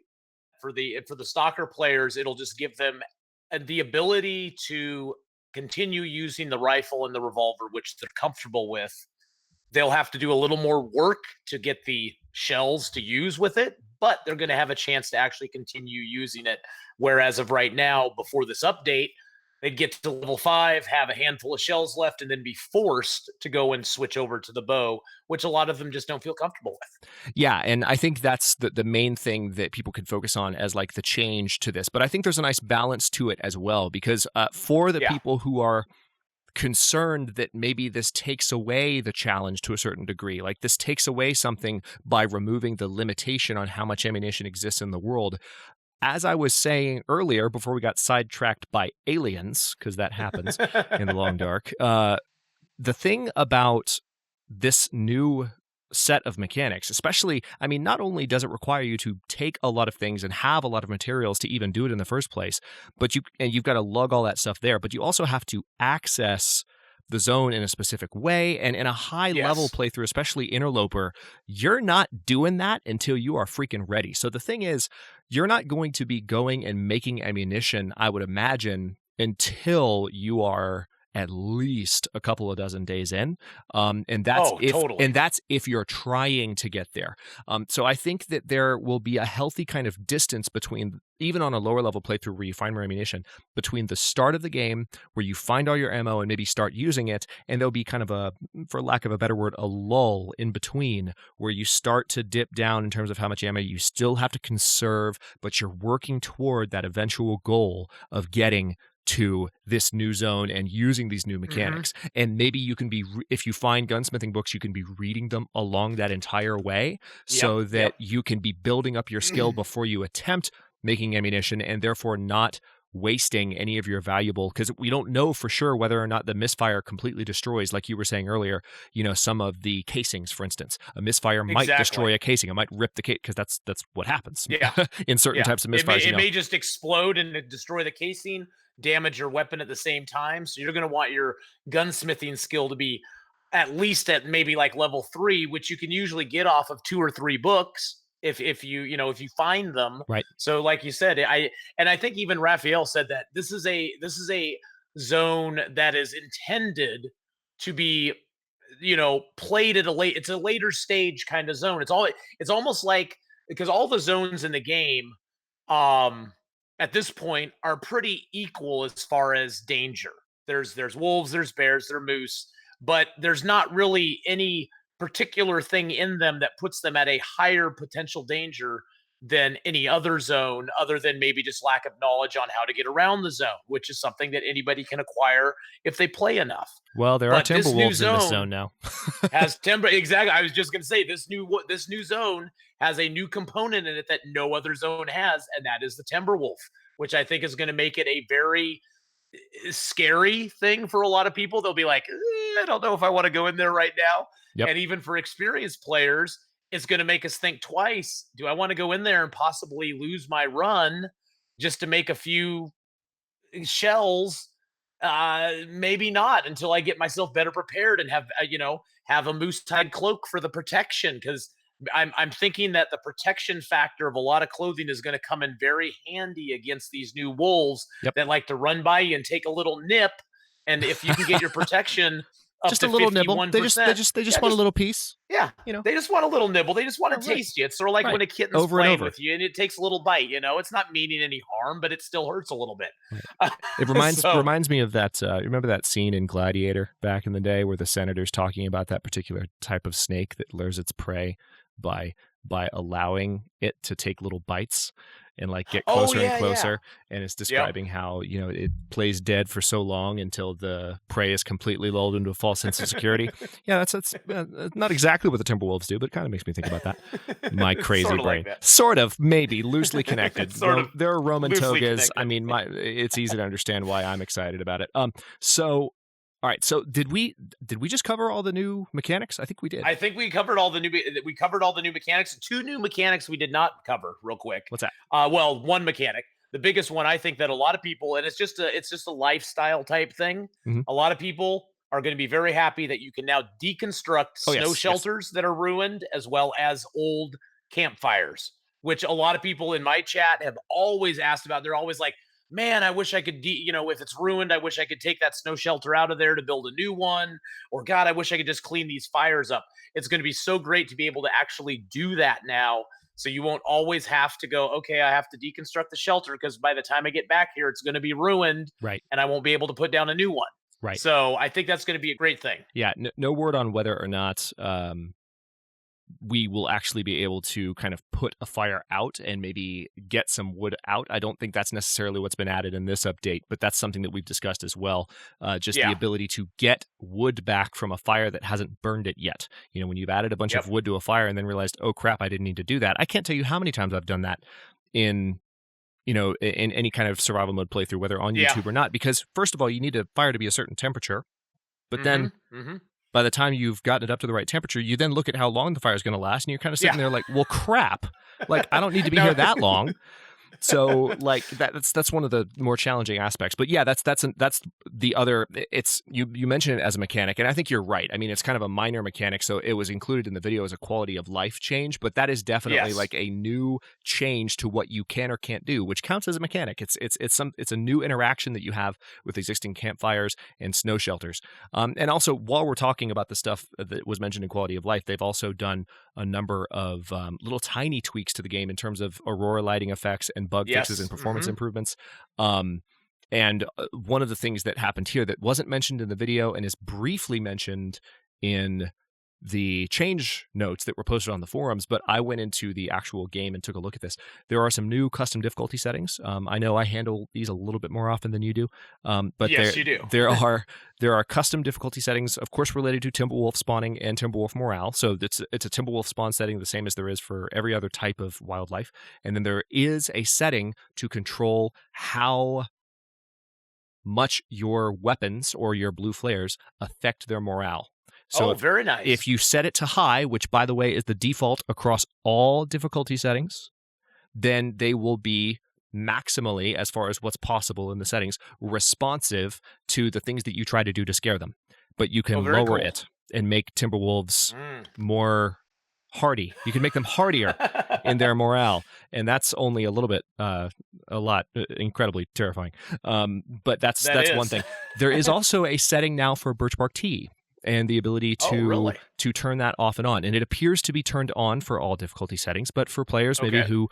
For the stalker players, it'll just give them the ability to continue using the rifle and the revolver, which they're comfortable with. They'll have to do a little more work to get the shells to use with it, but they're going to have a chance to actually continue using it. Whereas of right now, before this update, they'd get to level 5, have a handful of shells left, and then be forced to go and switch over to the bow, which a lot of them just don't feel comfortable with. Yeah, and I think that's the main thing that people can focus on as like the change to this. But I think there's a nice balance to it as well, because for the people who are concerned that maybe this takes away the challenge to a certain degree, like this takes away something by removing the limitation on how much ammunition exists in the world. As I was saying earlier, before we got sidetracked by aliens, because that happens in the long dark, the thing about this new set of mechanics, especially, I mean, not only does it require you to take a lot of things and have a lot of materials to even do it in the first place, but you've got to lug all that stuff there, but you also have to access the zone in a specific way. And in a high level playthrough, especially Interloper, you're not doing that until you are freaking ready. So the thing is, you're not going to be going and making ammunition, I would imagine, until you are at least a couple of dozen days in. And that's that's if you're trying to get there. So I think that there will be a healthy kind of distance between, even on a lower level playthrough where you find more ammunition, between the start of the game where you find all your ammo and maybe start using it, and there'll be kind of a, for lack of a better word, a lull in between where you start to dip down in terms of how much ammo you still have to conserve, but you're working toward that eventual goal of getting to this new zone and using these new mechanics. And maybe you can be, if you find gunsmithing books, you can be reading them along that entire way so that you can be building up your skill before you attempt making ammunition, and therefore not wasting any of your valuable, because we don't know for sure whether or not the misfire completely destroys, like you were saying earlier, some of the casings, for instance. A misfire might destroy a casing. It might rip the case, because that's what happens in certain types of misfires. It may just explode and destroy the casing, damage your weapon at the same time. So you're going to want your gunsmithing skill to be at least at maybe like level 3, which you can usually get off of 2 or 3 books if you find them. Right. So like you said, I think even Raphael said that this is a zone that is intended to be played at it's a later stage kind of zone. It's almost like, because all the zones in the game at this point are pretty equal as far as danger. There's wolves, there's bears, there's moose, but there's not really any particular thing in them that puts them at a higher potential danger than any other zone, other than maybe just lack of knowledge on how to get around the zone, which is something that anybody can acquire if they play enough. Well, there are Timberwolves in this zone now. Exactly. I was just going to say, this new zone has a new component in it that no other zone has, and that is the Timberwolf, which I think is going to make it a very scary thing for a lot of people. They'll be like, I don't know if I want to go in there right now. And even for experienced players, is going to make us think twice. Do I want to go in there and possibly lose my run just to make a few shells? Maybe not until I get myself better prepared and have have a moose hide cloak for the protection, because I'm thinking that the protection factor of a lot of clothing is going to come in very handy against these new wolves Yep. that like to run by you and take a little nip. And if you can get your protection up Just to a little nibble. 51%, They just want a little piece. yeah, You know. they just want a little nibble. They just want to Oh, right. taste you. It's sort of like Right. when a kitten's Over and playing over. with you and it takes a little bite. It's not meaning any harm, but it still hurts a little bit. Right. It reminds So- reminds me of that. Remember that scene in Gladiator back in the day where the senator's talking about that particular type of snake that lures its prey by allowing it to take little bites and like get closer and closer, and it's describing how it plays dead for so long until the prey is completely lulled into a false sense of security. Yeah, that's not exactly what the Timberwolves do, but it kind of makes me think about that. My crazy Sort of brain, like that. sort of, maybe loosely connected. Sort of there are Roman loosely togas. connected. I mean, it's easy to understand why I'm excited about it. So. All right, so did we just cover all the new mechanics? I think we did. I think we covered all the new mechanics. Two new mechanics we did not cover real quick. What's that? Well, one mechanic. The biggest one, I think, that a lot of people, and it's just a lifestyle type thing. Mhm. A lot of people are going to be very happy that you can now deconstruct snow shelters that are ruined, as well as old campfires, which a lot of people in my chat have always asked about. They're always like, man, I wish I could, if it's ruined, I wish I could take that snow shelter out of there to build a new one. Or, God, I wish I could just clean these fires up. It's going to be so great to be able to actually do that now. So you won't always have to go, okay, I have to deconstruct the shelter because by the time I get back here, it's going to be ruined. Right. And I won't be able to put down a new one. Right. So I think that's going to be a great thing. Yeah. No word on whether or not we will actually be able to kind of put a fire out and maybe get some wood out. I don't think that's necessarily what's been added in this update, but that's something that we've discussed as well. The ability to get wood back from a fire that hasn't burned it yet. When you've added a bunch of wood to a fire and then realized, oh crap, I didn't need to do that. I can't tell you how many times I've done that in any kind of survival mode playthrough, whether on YouTube or not, because first of all, you need a fire to be a certain temperature, but then by the time you've gotten it up to the right temperature, you then look at how long the fire is going to last, and you're kind of sitting there like, well, crap, like I don't need to be here that long. So like that's one of the more challenging aspects. But yeah, that's the other. It's you mentioned it as a mechanic, and I think you're right. I mean, it's kind of a minor mechanic, so it was included in the video as a quality of life change. But that is definitely like a new change to what you can or can't do, which counts as a mechanic. It's a new interaction that you have with existing campfires and snow shelters. And also, while we're talking about the stuff that was mentioned in quality of life, they've also done a number of little tiny tweaks to the game in terms of aurora lighting effects and bug fixes and performance improvements. And one of the things that happened here that wasn't mentioned in the video and is briefly mentioned in the change notes that were posted on the forums, but I went into the actual game and took a look at this. There are some new custom difficulty settings. I know I handle these a little bit more often than you do, but yes, you do. there are custom difficulty settings, of course, related to Timberwolf spawning and Timberwolf morale. So it's a Timberwolf spawn setting, the same as there is for every other type of wildlife. And then there is a setting to control how much your weapons or your blue flares affect their morale. So very nice. If you set it to high, which by the way is the default across all difficulty settings, then they will be maximally, as far as what's possible in the settings, responsive to the things that you try to do to scare them. But you can lower it and make Timberwolves more hardy. You can make them hardier in their morale, and that's only a little bit, incredibly terrifying. But that's one thing. There is also a setting now for birch bark tea and the ability to turn that off and on, and it appears to be turned on for all difficulty settings. But for players maybe who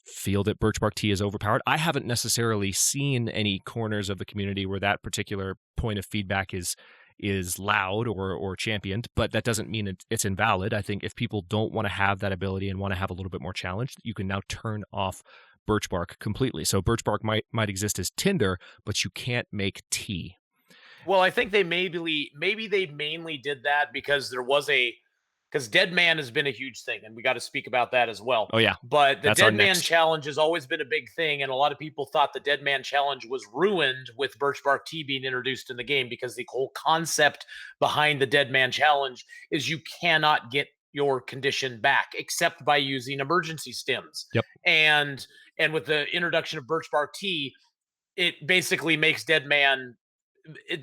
feel that birch bark tea is overpowered, I haven't necessarily seen any corners of the community where that particular point of feedback is loud or championed, but that doesn't mean it's invalid. I think if people don't want to have that ability and want to have a little bit more challenge, you can now turn off birch bark completely. So birch bark might exist as tinder, but you can't make tea. Well, I think maybe they mainly did that because because Dead Man has been a huge thing, and we got to speak about that as well. Oh yeah, but the Dead Man challenge has always been a big thing, and a lot of people thought the Dead Man challenge was ruined with birch bark tea being introduced in the game, because the whole concept behind the Dead Man challenge is you cannot get your condition back, except by using emergency stims. Yep. And with the introduction of birch bark tea, it basically makes Dead Man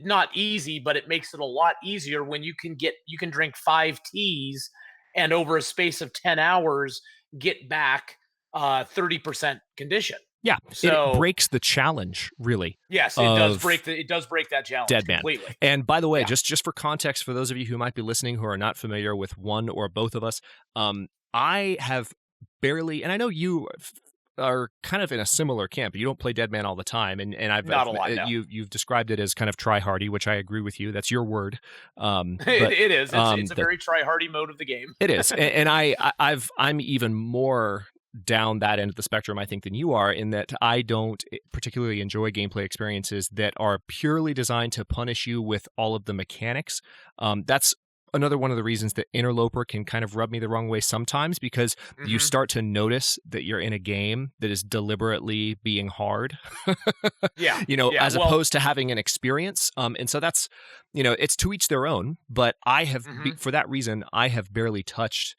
not easy, but it makes it a lot easier when you can drink 5 teas and over a space of 10 hours get back 30% condition. Yeah, So it breaks the challenge, really. Yes, it does break that challenge Dead Man. completely. And by the way, just for context, for those of you who might be listening who are not familiar with one or both of us, I have barely, and I know you are kind of in a similar camp. You don't play Dead Man all the time, and I've not a lot. No. You've described it as kind of try hardy, which I agree with you. That's your word. But, it is. It's a very try hardy mode of the game. It is, and I'm even more down that end of the spectrum, I think, than you are, in that I don't particularly enjoy gameplay experiences that are purely designed to punish you with all of the mechanics. That's another one of the reasons that Interloper can kind of rub me the wrong way sometimes, because you start to notice that you're in a game that is deliberately being hard. As opposed to having an experience. And so that's, it's to each their own, but I have, for that reason, I have barely touched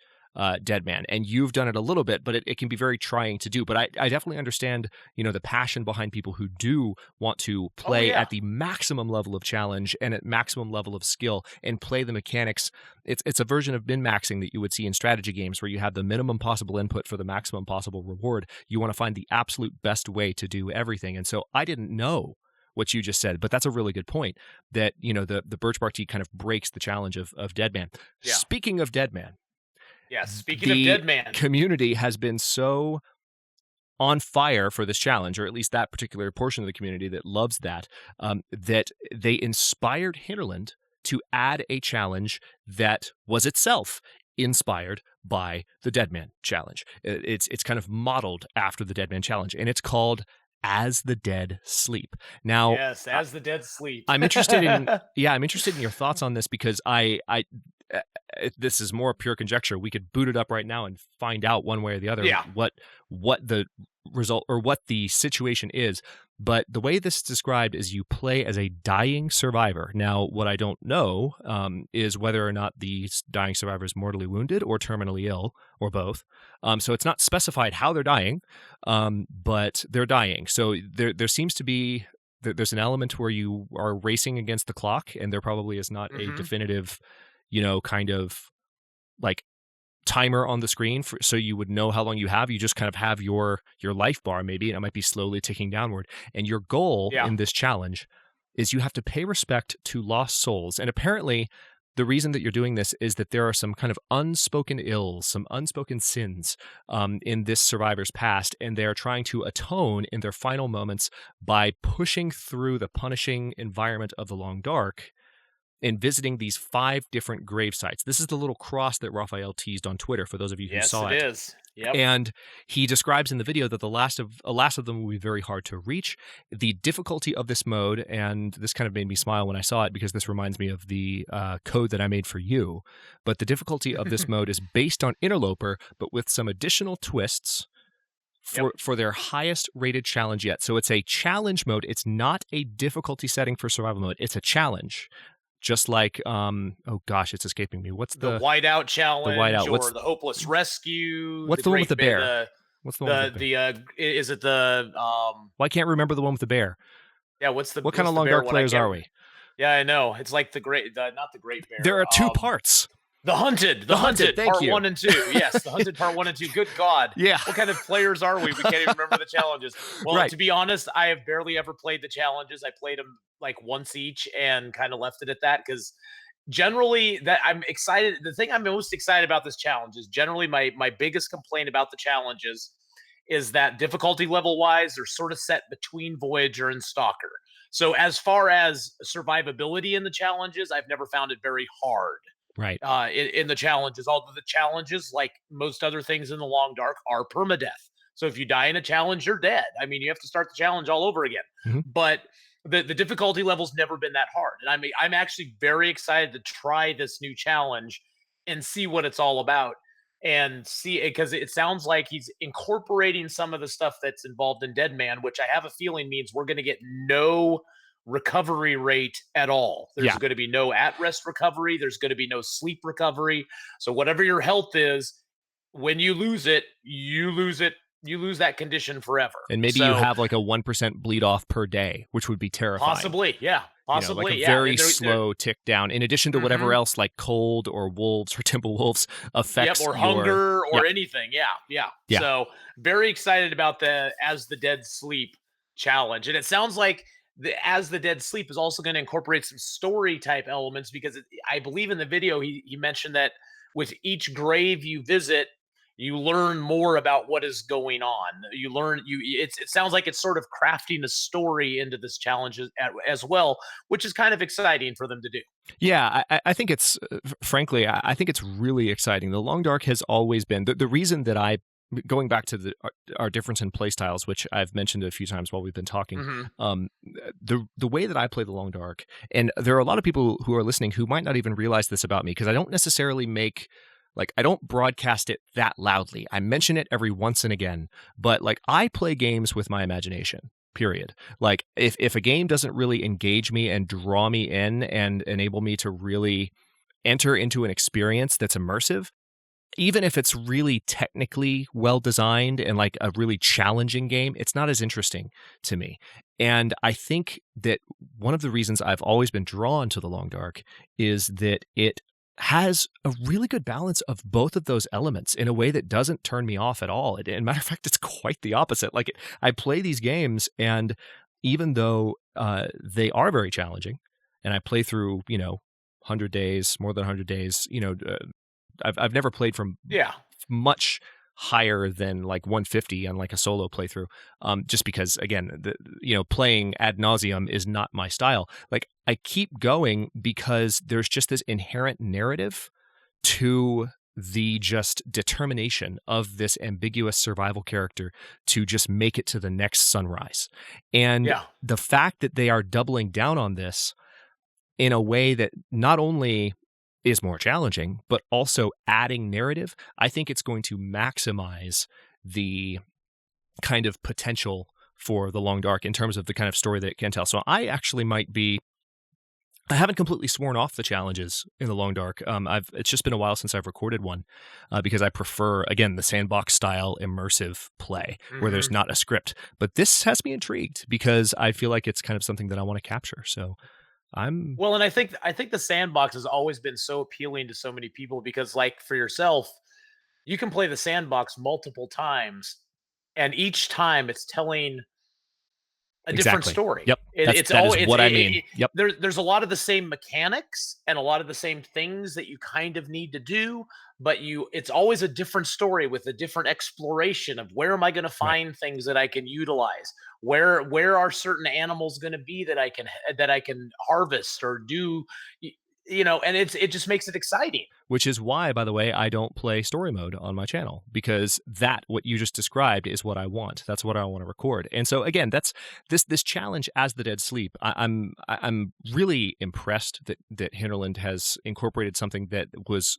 Dead Man, and you've done it a little bit, but it can be very trying to do. But I definitely understand, the passion behind people who do want to play at the maximum level of challenge and at maximum level of skill and play the mechanics. It's a version of min-maxing that you would see in strategy games, where you have the minimum possible input for the maximum possible reward. You want to find the absolute best way to do everything. And so I didn't know what you just said, but that's a really good point, that the birch bark tea kind of breaks the challenge of Dead Man. Speaking of Dead Man, speaking of Dead Man, community has been so on fire for this challenge, or at least that particular portion of the community that loves that, that they inspired Hinterland to add a challenge that was itself inspired by the Dead Man challenge. It's kind of modeled after the Dead Man challenge, and it's called As the Dead Sleep. Now, yes, As the Dead Sleep. I'm interested in your thoughts on this, because this is more pure conjecture. We could boot it up right now and find out one way or the other what the result or what the situation is. But the way this is described is you play as a dying survivor. Now, what I don't know is whether or not the dying survivor is mortally wounded or terminally ill, or both. So it's not specified how they're dying, but they're dying. So there seems to be there's an element where you are racing against the clock, and there probably is not a definitive, kind of like timer on the screen so you would know how long you have. You just kind of have your life bar, maybe, and it might be slowly ticking downward. And your goal in this challenge is you have to pay respect to lost souls. And apparently the reason that you're doing this is that there are some kind of unspoken ills, some unspoken sins in this survivor's past, and they are trying to atone in their final moments by pushing through the punishing environment of the Long Dark and visiting these 5 different grave sites. This is the little cross that Raphael teased on Twitter, for those of you who saw it. Yes, it is. Yep. And he describes in the video that the last of them will be very hard to reach. The difficulty of this mode, and this kind of made me smile when I saw it, because this reminds me of the code that I made for you, but the difficulty of this mode is based on Interloper, but with some additional twists for their highest rated challenge yet. So it's a challenge mode. It's not a difficulty setting for survival mode. It's a challenge. Just like, it's escaping me. What's the whiteout challenge? The whiteout. Or the hopeless rescue? What's the one with the bear? What's the one with the bear? Is it the Well, I can't remember the one with the bear. Yeah, what kind of Long Dark players are we? Yeah, I know. It's like not the Great Bear. There are 2 parts. The Hunted. Thank part you. 1 and 2. Yes, the Hunted part 1 and 2. Good God. Yeah. What kind of players are we? We can't even remember the challenges. Well, to be honest, I have barely ever played the challenges. I played them like once each and kind of left it at that, because generally that I'm excited. The thing I'm most excited about this challenge is generally my biggest complaint about the challenges is that difficulty level wise, they're sort of set between Voyager and Stalker. So as far as survivability in the challenges, I've never found it very hard. Right. In the challenges, although the challenges, like most other things in the Long Dark, are permadeath. So if you die in a challenge, you're dead. I mean, you have to start the challenge all over again. But the difficulty level's never been that hard. And I'm actually very excited to try this new challenge and see what it's all about, and see it, because it sounds like he's incorporating some of the stuff that's involved in Dead Man, which I have a feeling means we're going to get no recovery rate at all. There's Yeah. going to be no at-rest recovery. There's going to be no sleep recovery. So whatever your health is, when you lose it, you lose it. You lose that condition forever. And maybe you have like a 1% bleed off per day, which would be terrifying. Possibly, yeah. Possibly, like a very slow tick down, in addition to whatever else, like cold or wolves or Timberwolves affects or hunger or anything. Yeah. Yeah. So very excited about the As the Dead Sleep challenge. And it sounds like the As the Dead Sleep is also going to incorporate some story type elements, because I believe in the video he mentioned that with each grave you visit, you learn more about what is going on. You learn it sounds like it's sort of crafting a story into this challenge as well, which is kind of exciting for them to do. Yeah, I think it's frankly, I think it's really exciting. The Long Dark has always been the reason that going back to our difference in play styles, which I've mentioned a few times while we've been talking, the way that I play the Long Dark, and there are a lot of people who are listening who might not even realize this about me, because I don't necessarily I don't broadcast it that loudly. I mention it every once and again, but I play games with my imagination, period. If a game doesn't really engage me and draw me in and enable me to really enter into an experience that's immersive, even if it's really technically well designed and a really challenging game, it's not as interesting to me. And I think that one of the reasons I've always been drawn to the Long Dark is that it has a really good balance of both of those elements in a way that doesn't turn me off at all. And matter of fact, it's quite the opposite. I play these games, and even though they are very challenging, and I play through 100 days, more than 100 days, I've never played from much higher than 150 on a solo playthrough, just because, again, playing ad nauseum is not my style. I keep going because there's just this inherent narrative to the just determination of this ambiguous survival character to just make it to the next sunrise. And the fact that they are doubling down on this in a way that not only is more challenging, but also adding narrative, I think it's going to maximize the kind of potential for the Long Dark in terms of the kind of story that it can tell. So I actually I haven't completely sworn off the challenges in the Long Dark. It's just been a while since I've recorded one, because I prefer, again, the Sandbox style immersive play where there's not a script. But this has me intrigued because I feel like it's kind of something that I want to capture. So and I think the Sandbox has always been so appealing to so many people because, for yourself, you can play the Sandbox multiple times, and each time it's telling a different story. Yep. That is what I mean. Yep. There's a lot of the same mechanics and a lot of the same things that you kind of need to do, but it's always a different story with a different exploration of where am I going to find things that I can utilize? Where are certain animals going to be that I can harvest or do, and it just makes it exciting. Which is why, by the way, I don't play story mode on my channel, because what you just described is what I want. That's what I want to record. And so again, that's this challenge, As the Dead Sleep. I'm really impressed that Hinterland has incorporated something that was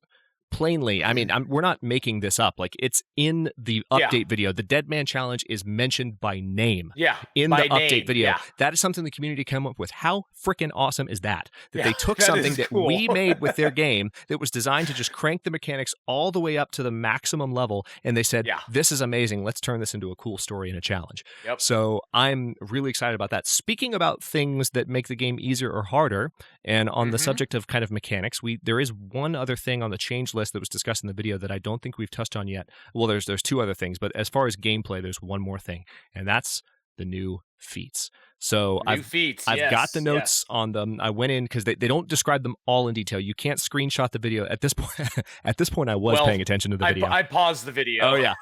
plainly, we're not making this up. It's in the update video. The Dead Man Challenge is mentioned by name in the update video. Yeah. That is something the community came up with. How freaking awesome is that? That they took something that we made with their game that was designed to just crank the mechanics all the way up to the maximum level, and they said, this is amazing. Let's turn this into a cool story and a challenge. Yep. So I'm really excited about that. Speaking about things that make the game easier or harder, and on the subject of kind of mechanics, there is one other thing on the change list that was discussed in the video that I don't think we've touched on yet. Well, there's two other things, but as far as gameplay, there's one more thing, and that's the new feats. So I've got the notes on them. I went in because they don't describe them all in detail. You can't screenshot the video at this point. At this point, I was paying attention to the video. I paused the video. Oh yeah.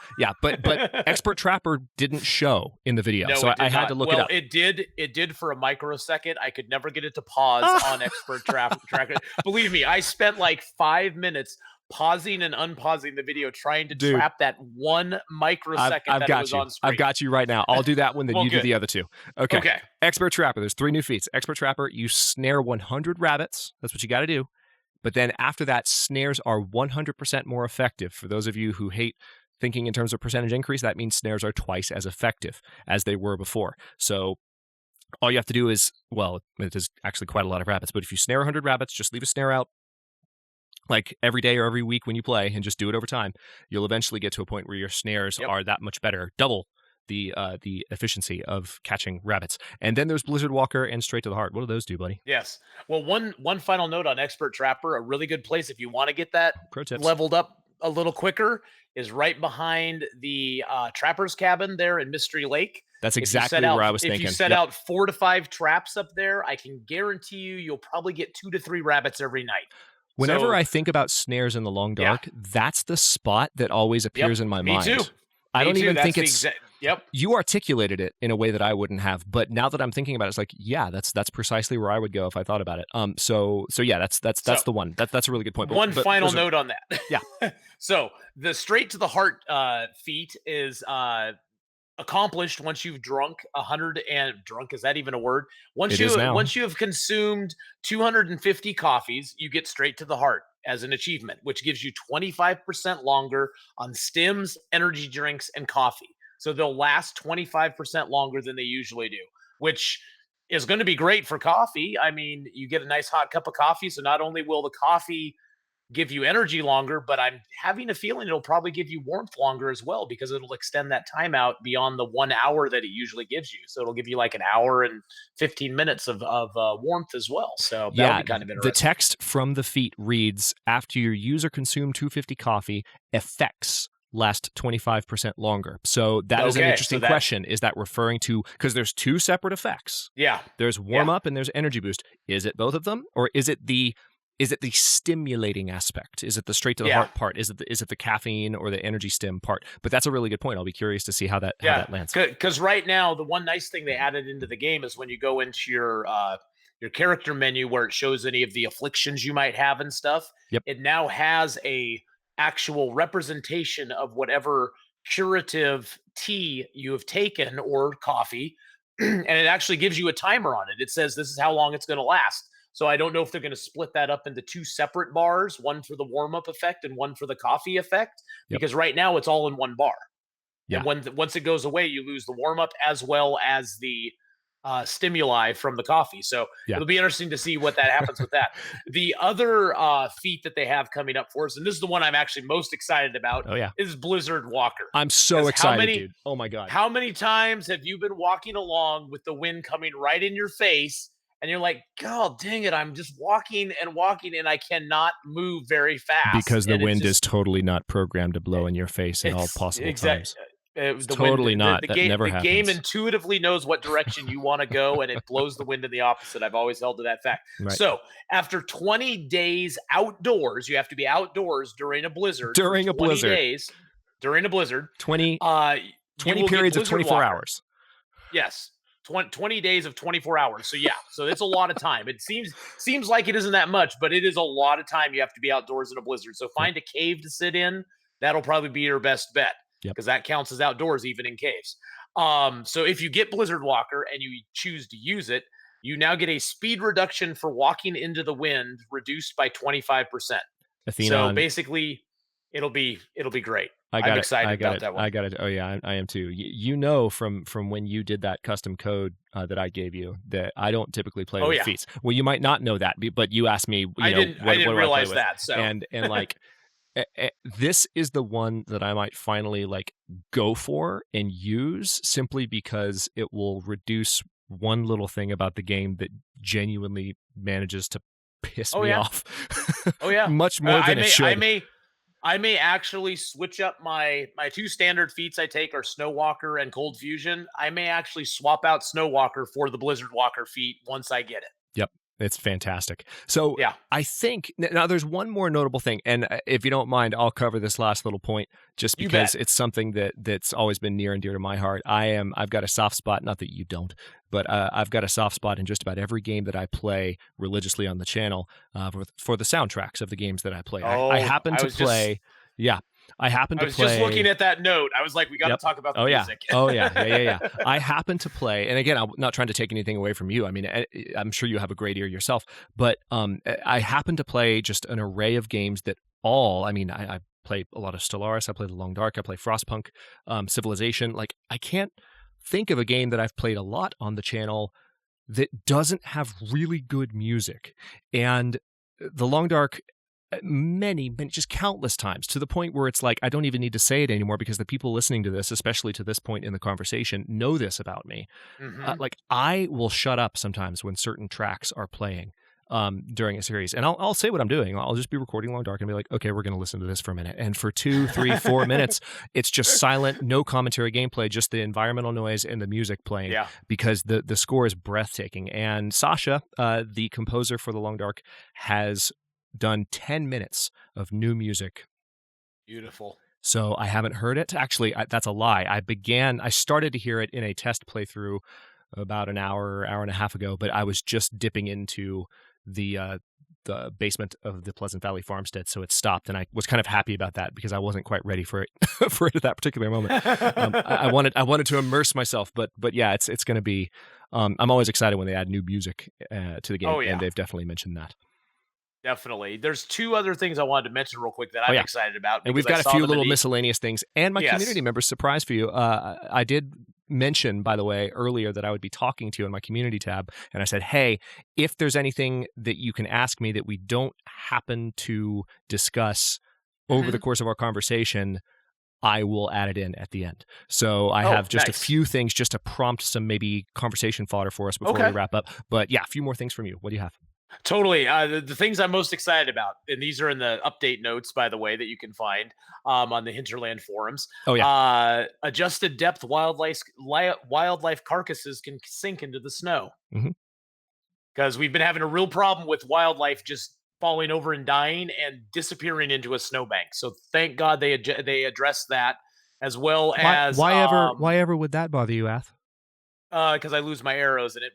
But Expert Trapper didn't show in the video, no, so I had to look it up. It did for a microsecond. I could never get it to pause on Expert Trapper. Believe me, I spent 5 minutes pausing and unpausing the video trying to trap that 1 microsecond that was on screen. I've got you right now. I'll do that one, then you do the other two. Okay. Expert Trapper. There's 3 new feats. Expert Trapper, you snare 100 rabbits. That's what you got to do. But then after that, snares are 100% more effective. For those of you who hate thinking in terms of percentage increase, that means snares are twice as effective as they were before. So all you have to do is, well, it is actually quite a lot of rabbits, but if you snare 100 rabbits, just leave a snare out like every day or every week when you play and just do it over time, you'll eventually get to a point where your snares are that much better, double the efficiency of catching rabbits. And then there's Blizzard Walker and Straight to the Heart. What do those do, buddy? Yes. Well, one final note on Expert Trapper, a really good place if you want to get that Pro tips. leveled up a little quicker is right behind the Trapper's Cabin there in Mystery Lake. That's exactly where I was thinking. If you set out 4 to 5 traps up there, I can guarantee you'll probably get 2 to 3 rabbits every night. Whenever I think about snares in the long dark, that's the spot that always appears in my mind. Me too. I don't even think it's. You articulated it in a way that I wouldn't have, but now that I'm thinking about it, it's like, yeah, that's precisely where I would go if I thought about it. So yeah, that's the one. That's a really good point. One final note on that. Yeah. So the Straight to the Heart feat is accomplished once you've drunk 100 and drunk, is that even a word? Once you have consumed 250 coffees, you get Straight to the Heart as an achievement, which gives you 25% longer on stims, energy drinks, and coffee. So they'll last 25% longer than they usually do, which is going to be great for coffee. I mean, you get a nice hot cup of coffee, so not only will the coffee give you energy longer, but I'm having a feeling it'll probably give you warmth longer as well, because it'll extend that time out beyond the 1 hour that it usually gives you. So it'll give you like an hour and 15 minutes of warmth as well. So that'll be kind of interesting. The text from the feat reads, after your user consumed 250 coffee, effects last 25% longer. So that is an interesting question. Is that referring to, because there's 2 separate effects. Yeah. There's warm up and there's energy boost. Is it both of them, or is it the stimulating aspect? Is it the straight to the heart part? Is it the caffeine or the energy stim part? But that's a really good point. I'll be curious to see how that lands. Because right now, the one nice thing they added into the game is when you go into your character menu where it shows any of the afflictions you might have and stuff. Yep. It now has a actual representation of whatever curative tea you have taken or coffee, and it actually gives you a timer on it. It says this is how long it's going to last. So I don't know if they're going to split that up into 2 separate bars, one for the warm-up effect and one for the coffee effect, because right now it's all in one bar. Yeah. And once it goes away, you lose the warm-up as well as the stimuli from the coffee. So it'll be interesting to see what that happens with that. The other feat that they have coming up for us, and this is the one I'm actually most excited about, is Blizzard Walker. I'm so excited, dude. Oh my God. How many times have you been walking along with the wind coming right in your face, and you're like, God dang it, I'm just walking, and I cannot move very fast. Because the wind is totally not programmed to blow in your face at all possible times. It's totally not. That never happens. The game intuitively knows what direction you want to go, and it blows the wind in the opposite. I've always held to that fact. Right. So after 20 days outdoors, you have to be outdoors during a blizzard. During a blizzard. 20 periods of 24 hours. Yes. 20 days of 24 hours. So so it's a lot of time. It seems like it isn't that much, but it is a lot of time you have to be outdoors in a blizzard. So find a cave to sit in. That'll probably be your best bet, because that counts as outdoors even in caves. So if you get Blizzard Walker and you choose to use it, you now get a speed reduction for walking into the wind reduced by 25%. Atheenon. So basically it'll be great. I'm excited about that one. I got it. Oh yeah, I am too. You know from when you did that custom code that I gave you that I don't typically play with feats. Well, you might not know that, but you asked me. I didn't realize that. So and like this is the one that I might finally like go for and use, simply because it will reduce one little thing about the game that genuinely manages to piss me off. Much more than it should. I may actually switch up my 2 standard feats I take are Snow Walker and Cold Fusion. I may actually swap out Snow Walker for the Blizzard Walker feat once I get it. Yep. It's fantastic. So I think now there's one more notable thing, and if you don't mind, I'll cover this last little point just because it's something that's always been near and dear to my heart. I've got a soft spot, not that you don't, but I've got a soft spot in just about every game that I play religiously on the channel for the soundtracks of the games that I play. I happen to play. I was just looking at that note. I was like, we got to talk about the music. Yeah. I happen to play, and again, I'm not trying to take anything away from you. I mean, I'm sure you have a great ear yourself, but I happen to play just an array of games that I play a lot of Stellaris, I play The Long Dark, I play Frostpunk, Civilization. Like, I can't think of a game that I've played a lot on the channel that doesn't have really good music. And the Long Dark, many, just countless times, to the point where it's like, I don't even need to say it anymore because the people listening to this, especially to this point in the conversation, know this about me. Like, I will shut up sometimes when certain tracks are playing during a series, and I'll say what I'm doing. I'll just be recording Long Dark and be like, okay, we're going to listen to this for a minute. And for 2, 3, 4 minutes, it's just silent, no commentary, gameplay, just the environmental noise and the music playing. Yeah. Because the score is breathtaking. And Sasha, the composer for the Long Dark, has done 10 minutes of new music. Beautiful. So I haven't heard it. Actually, that's a lie. I started to hear it in a test playthrough about an hour and a half ago, but I was just dipping into the basement of the Pleasant Valley farmstead, so it stopped, and I was kind of happy about that because I wasn't quite ready for it for it at that particular moment. I wanted to immerse myself, but yeah, it's going to be. I'm always excited when they add new music to the game, and they've definitely mentioned that. Definitely. There's 2 other things I wanted to mention real quick that I'm excited about. And we've got a few little miscellaneous things. And my community members, surprise for you, I did mention, by the way, earlier that I would be talking to you in my community tab. And I said, hey, if there's anything that you can ask me that we don't happen to discuss over the course of our conversation, I will add it in at the end. So I have just a few things just to prompt some maybe conversation fodder for us before we wrap up. But yeah, a few more things from you. What do you have? Totally. The things I'm most excited about, and these are in the update notes, by the way, that you can find on the Hinterland forums. Oh, yeah. Adjusted depth wildlife carcasses can sink into the snow. Because we've been having a real problem with wildlife just falling over and dying and disappearing into a snowbank. So thank God they addressed that, as well as why ever would that bother you, Ath? Because I lose my arrows, and it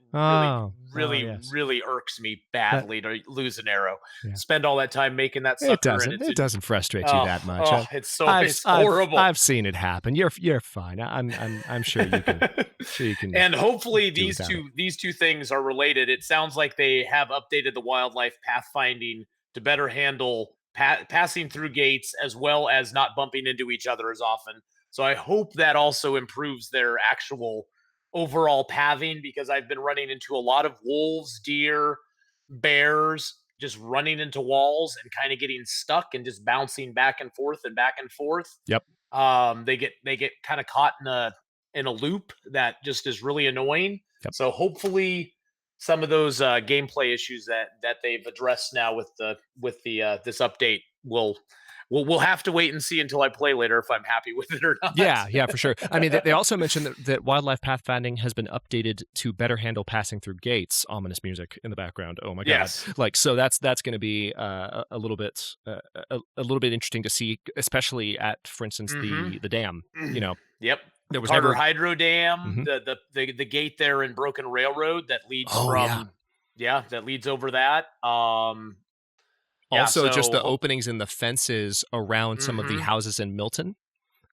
really irks me badly to lose an arrow. Yeah. Spend all that time making that sucker. It doesn't frustrate you that much. It's horrible. I've seen it happen. You're fine. I'm sure you can. And hopefully these two things are related. It sounds like they have updated the wildlife pathfinding to better handle passing through gates, as well as not bumping into each other as often. So I hope that also improves their actual overall pathing, because I've been running into a lot of wolves, deer, bears, just running into walls and kind of getting stuck and just bouncing back and forth and back and forth. Yep. They get kind of caught in a loop that just is really annoying. Yep. So hopefully some of those gameplay issues that they've addressed now with this update we'll have to wait and see until I play later if I'm happy with it or not. Yeah, for sure. I mean, they also mentioned that wildlife pathfinding has been updated to better handle passing through gates. Ominous music in the background. Oh my god! Yes. Like, so that's going to be a little bit interesting to see, especially at, for instance, the dam. You know. Yep. There was Carter Hydro Dam, the gate there in Broken Railroad that leads that leads over that. Also, just the openings in the fences around some of the houses in Milton.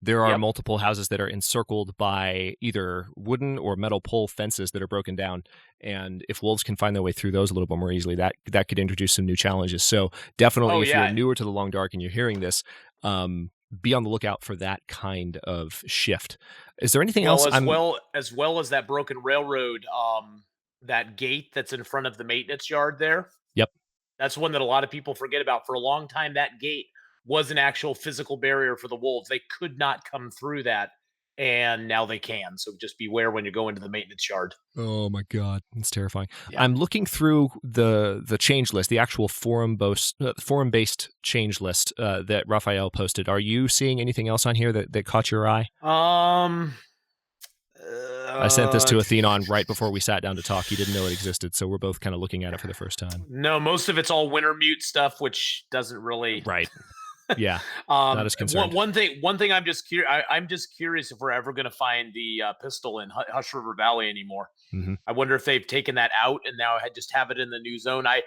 There are multiple houses that are encircled by either wooden or metal pole fences that are broken down. And if wolves can find their way through those a little bit more easily, that could introduce some new challenges. So definitely, if you're newer to the Long Dark and you're hearing this, be on the lookout for that kind of shift. Is there anything else? As well as that Broken Railroad, that gate that's in front of the maintenance yard there. Yep. That's one that a lot of people forget about. For a long time, that gate was an actual physical barrier for the wolves. They could not come through that, and now they can. So just beware when you go into the maintenance yard. Oh my god, it's terrifying. Yeah. I'm looking through the change list, the actual forum-based change list that Raphael posted. Are you seeing anything else on here that caught your eye? I sent this to Atheenon right before we sat down to talk. He didn't know it existed, so we're both kind of looking at it for the first time. No, most of it's all Wintermute stuff, which doesn't really... Right. Yeah, not as concerned. One thing I'm just curious. I'm just curious if we're ever going to find the pistol in Hush River Valley anymore. I wonder if they've taken that out and now just have it in the new zone. I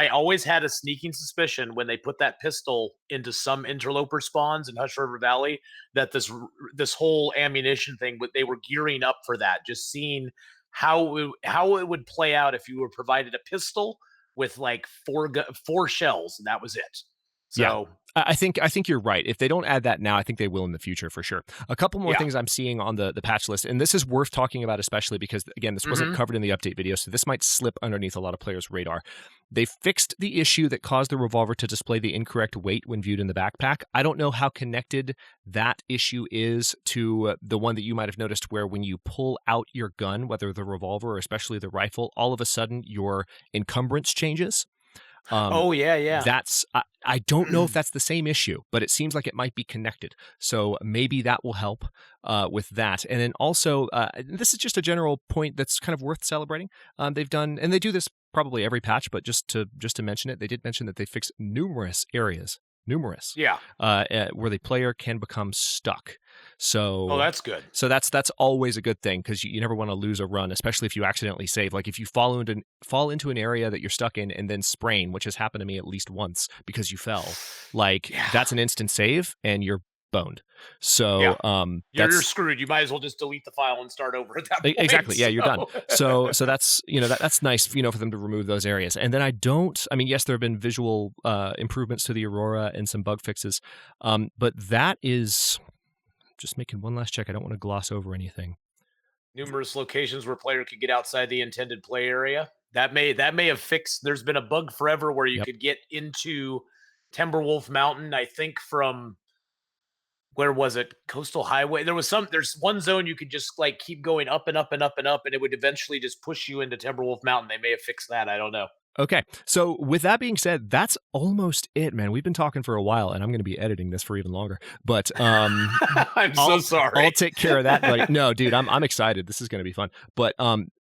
always had a sneaking suspicion when they put that pistol into some interloper spawns in Hush River Valley that this whole ammunition thing, they were gearing up for that. Just seeing how it would play out if you were provided a pistol with like four shells and that was it. So. Yeah. I think you're right. If they don't add that now, I think they will in the future for sure. A couple more things I'm seeing on the patch list, and this is worth talking about, especially because, again, this wasn't covered in the update video, so this might slip underneath a lot of players' radar. They fixed the issue that caused the revolver to display the incorrect weight when viewed in the backpack. I don't know how connected that issue is to the one that you might have noticed where when you pull out your gun, whether the revolver or especially the rifle, all of a sudden your encumbrance changes. That's I don't know if that's the same issue, but it seems like it might be connected. So maybe that will help with that. And then also, this is just a general point that's kind of worth celebrating. They've done, and they do this probably every patch, but just to mention it, they did mention that they fixed numerous areas. Where the player can become stuck. So that's good. So that's always a good thing, because you never want to lose a run, especially if you accidentally save. Like if you fall into an area that you're stuck in and then sprain, which has happened to me at least once because you fell. That's an instant save and you're boned. So you're screwed. You might as well just delete the file and start over at that point. Exactly. Yeah, you're done. So that's that's nice, for them to remove those areas. And then yes, there have been visual improvements to the Aurora and some bug fixes, but that is just making one last check. I don't want to gloss over anything. Numerous locations where player could get outside the intended play area. That may have fixed. There's been a bug forever where you could get into Timberwolf Mountain, I think from, where was it? Coastal Highway. There's one zone you could just keep going up and up and up and up, and it would eventually just push you into Timberwolf Mountain. They may have fixed that. I don't know. Okay. So with that being said, that's almost it, man. We've been talking for a while, and I'm going to be editing this for even longer. But I'm so sorry. I'll take care of that. No, dude, I'm excited. This is going to be fun. But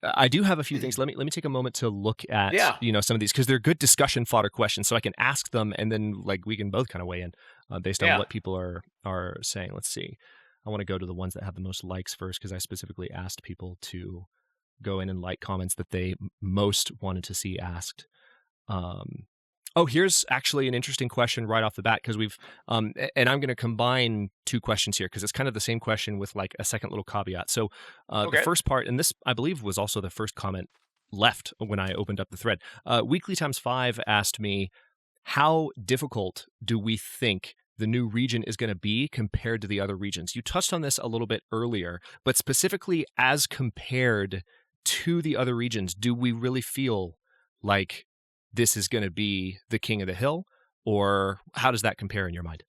I do have a few things. Let me take a moment to look at some of these, because they're good discussion fodder questions, so I can ask them, and then we can both kind of weigh in based on what people are saying. Let's see. I want to go to the ones that have the most likes first, because I specifically asked people to go in and like comments that they most wanted to see asked. Here's actually an interesting question right off the bat, because we've and I'm going to combine two questions here, because it's kind of the same question with a second little caveat. So the first part, and this I believe was also the first comment left when I opened up the thread. Weekly Times 5 asked me, how difficult do we think the new region is going to be compared to the other regions? You touched on this a little bit earlier, but specifically as compared to the other regions, do we really feel like this is going to be the king of the hill, or how does that compare in your mind?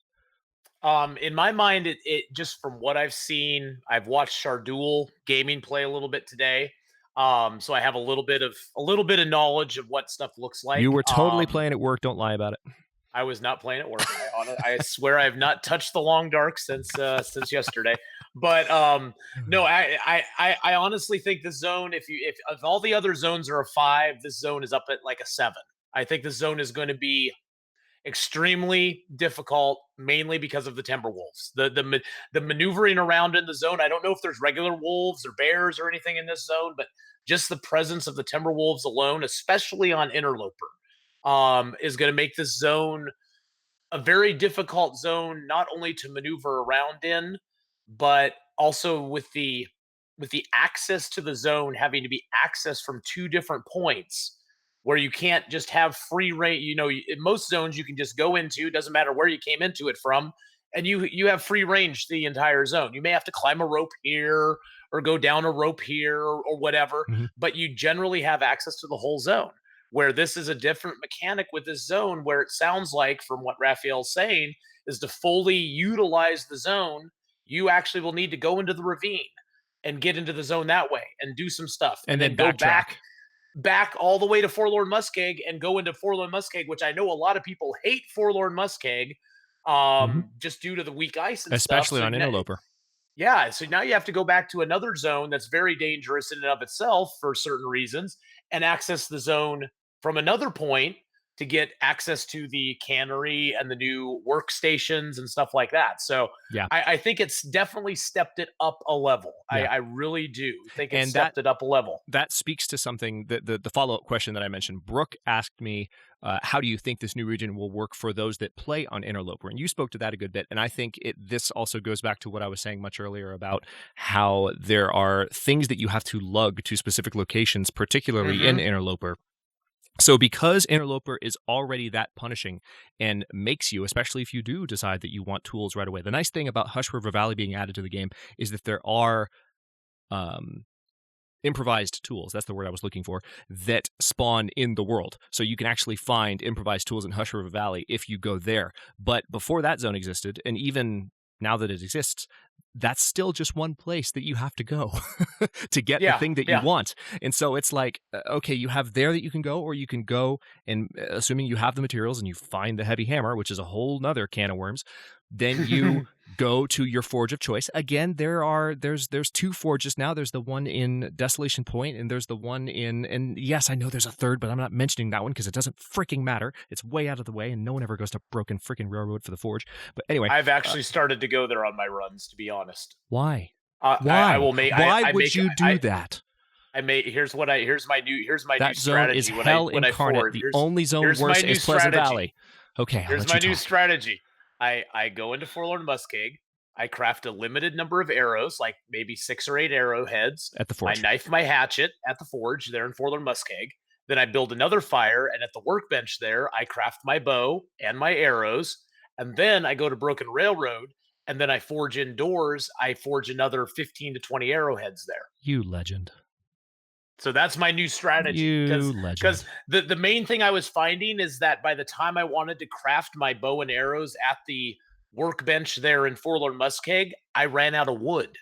In my mind, it just from what I've seen, I've watched Shardul Gaming play a little bit today. So I have a little bit of knowledge of what stuff looks like. You were totally playing at work. Don't lie about it. I was not playing at work. I swear I have not touched the long dark since yesterday. But no, I honestly think this zone, if all the other zones are a 5, this zone is up at a 7. I think this zone is going to be extremely difficult, mainly because of the Timberwolves. The maneuvering around in the zone. I don't know if there's regular wolves or bears or anything in this zone, but just the presence of the Timberwolves alone, especially on Interloper, is going to make this zone a very difficult zone, not only to maneuver around in, but also with the access to the zone having to be accessed from 2 different points, where you can't just have free range. In most zones you can just go into, doesn't matter where you came into it from, and you have free range the entire zone. You may have to climb a rope here or go down a rope here or whatever, but you generally have access to the whole zone. Where this is a different mechanic with this zone, where it sounds like, from what Raphael's saying, is to fully utilize the zone, you actually will need to go into the ravine and get into the zone that way and do some stuff. And then go back all the way to Forlorn Muskeg and go into Forlorn Muskeg, which I know a lot of people hate Forlorn Muskeg, just due to the weak ice and especially stuff. on Interloper. Yeah, so now you have to go back to another zone that's very dangerous in and of itself for certain reasons, and access the zone from another point to get access to the cannery and the new workstations and stuff like that. So yeah, I think it's definitely stepped it up a level. Yeah. I really do think it's stepped it up a level. That speaks to something that the follow-up question that I mentioned. Brooke asked me, how do you think this new region will work for those that play on Interloper? And you spoke to that a good bit. And I think this also goes back to what I was saying much earlier about how there are things that you have to lug to specific locations, particularly in Interloper. So because Interloper is already that punishing and makes you, especially if you do decide that you want tools right away. The nice thing about Hush River Valley being added to the game is that there are improvised tools, that's the word I was looking for, that spawn in the world. So you can actually find improvised tools in Hush River Valley if you go there. But before that zone existed, and even now that it exists, that's still just one place that you have to go to get the thing that you want. And so it's like, okay, you have there that you can go, or you can go and, assuming you have the materials and you find the heavy hammer, which is a whole nother can of worms, then you go to your forge of choice. Again, there's 2 forges now. There's the one in Desolation Point, and there's the one and yes, I know there's a third, but I'm not mentioning that one because it doesn't freaking matter. It's way out of the way, and no one ever goes to Broken freaking Railroad for the forge. But anyway, I've actually started to go there on my runs, to be honest. Why? Why? I will make. Why would you do that? Here's my new that new strategy. Zone is hell incarnate. The only zone worse is Pleasant Valley. Okay, here's my new strategy. I go into Forlorn Muskeg. I craft a limited number of arrows, like maybe 6 or 8 arrowheads. At the forge. I knife my hatchet at the forge there in Forlorn Muskeg. Then I build another fire, and at the workbench there, I craft my bow and my arrows. And then I go to Broken Railroad, and then I forge indoors. I forge another 15 to 20 arrowheads there. You legend. So that's my new strategy. Because the main thing I was finding is that by the time I wanted to craft my bow and arrows at the workbench there in Forlorn Muskeg, I ran out of wood.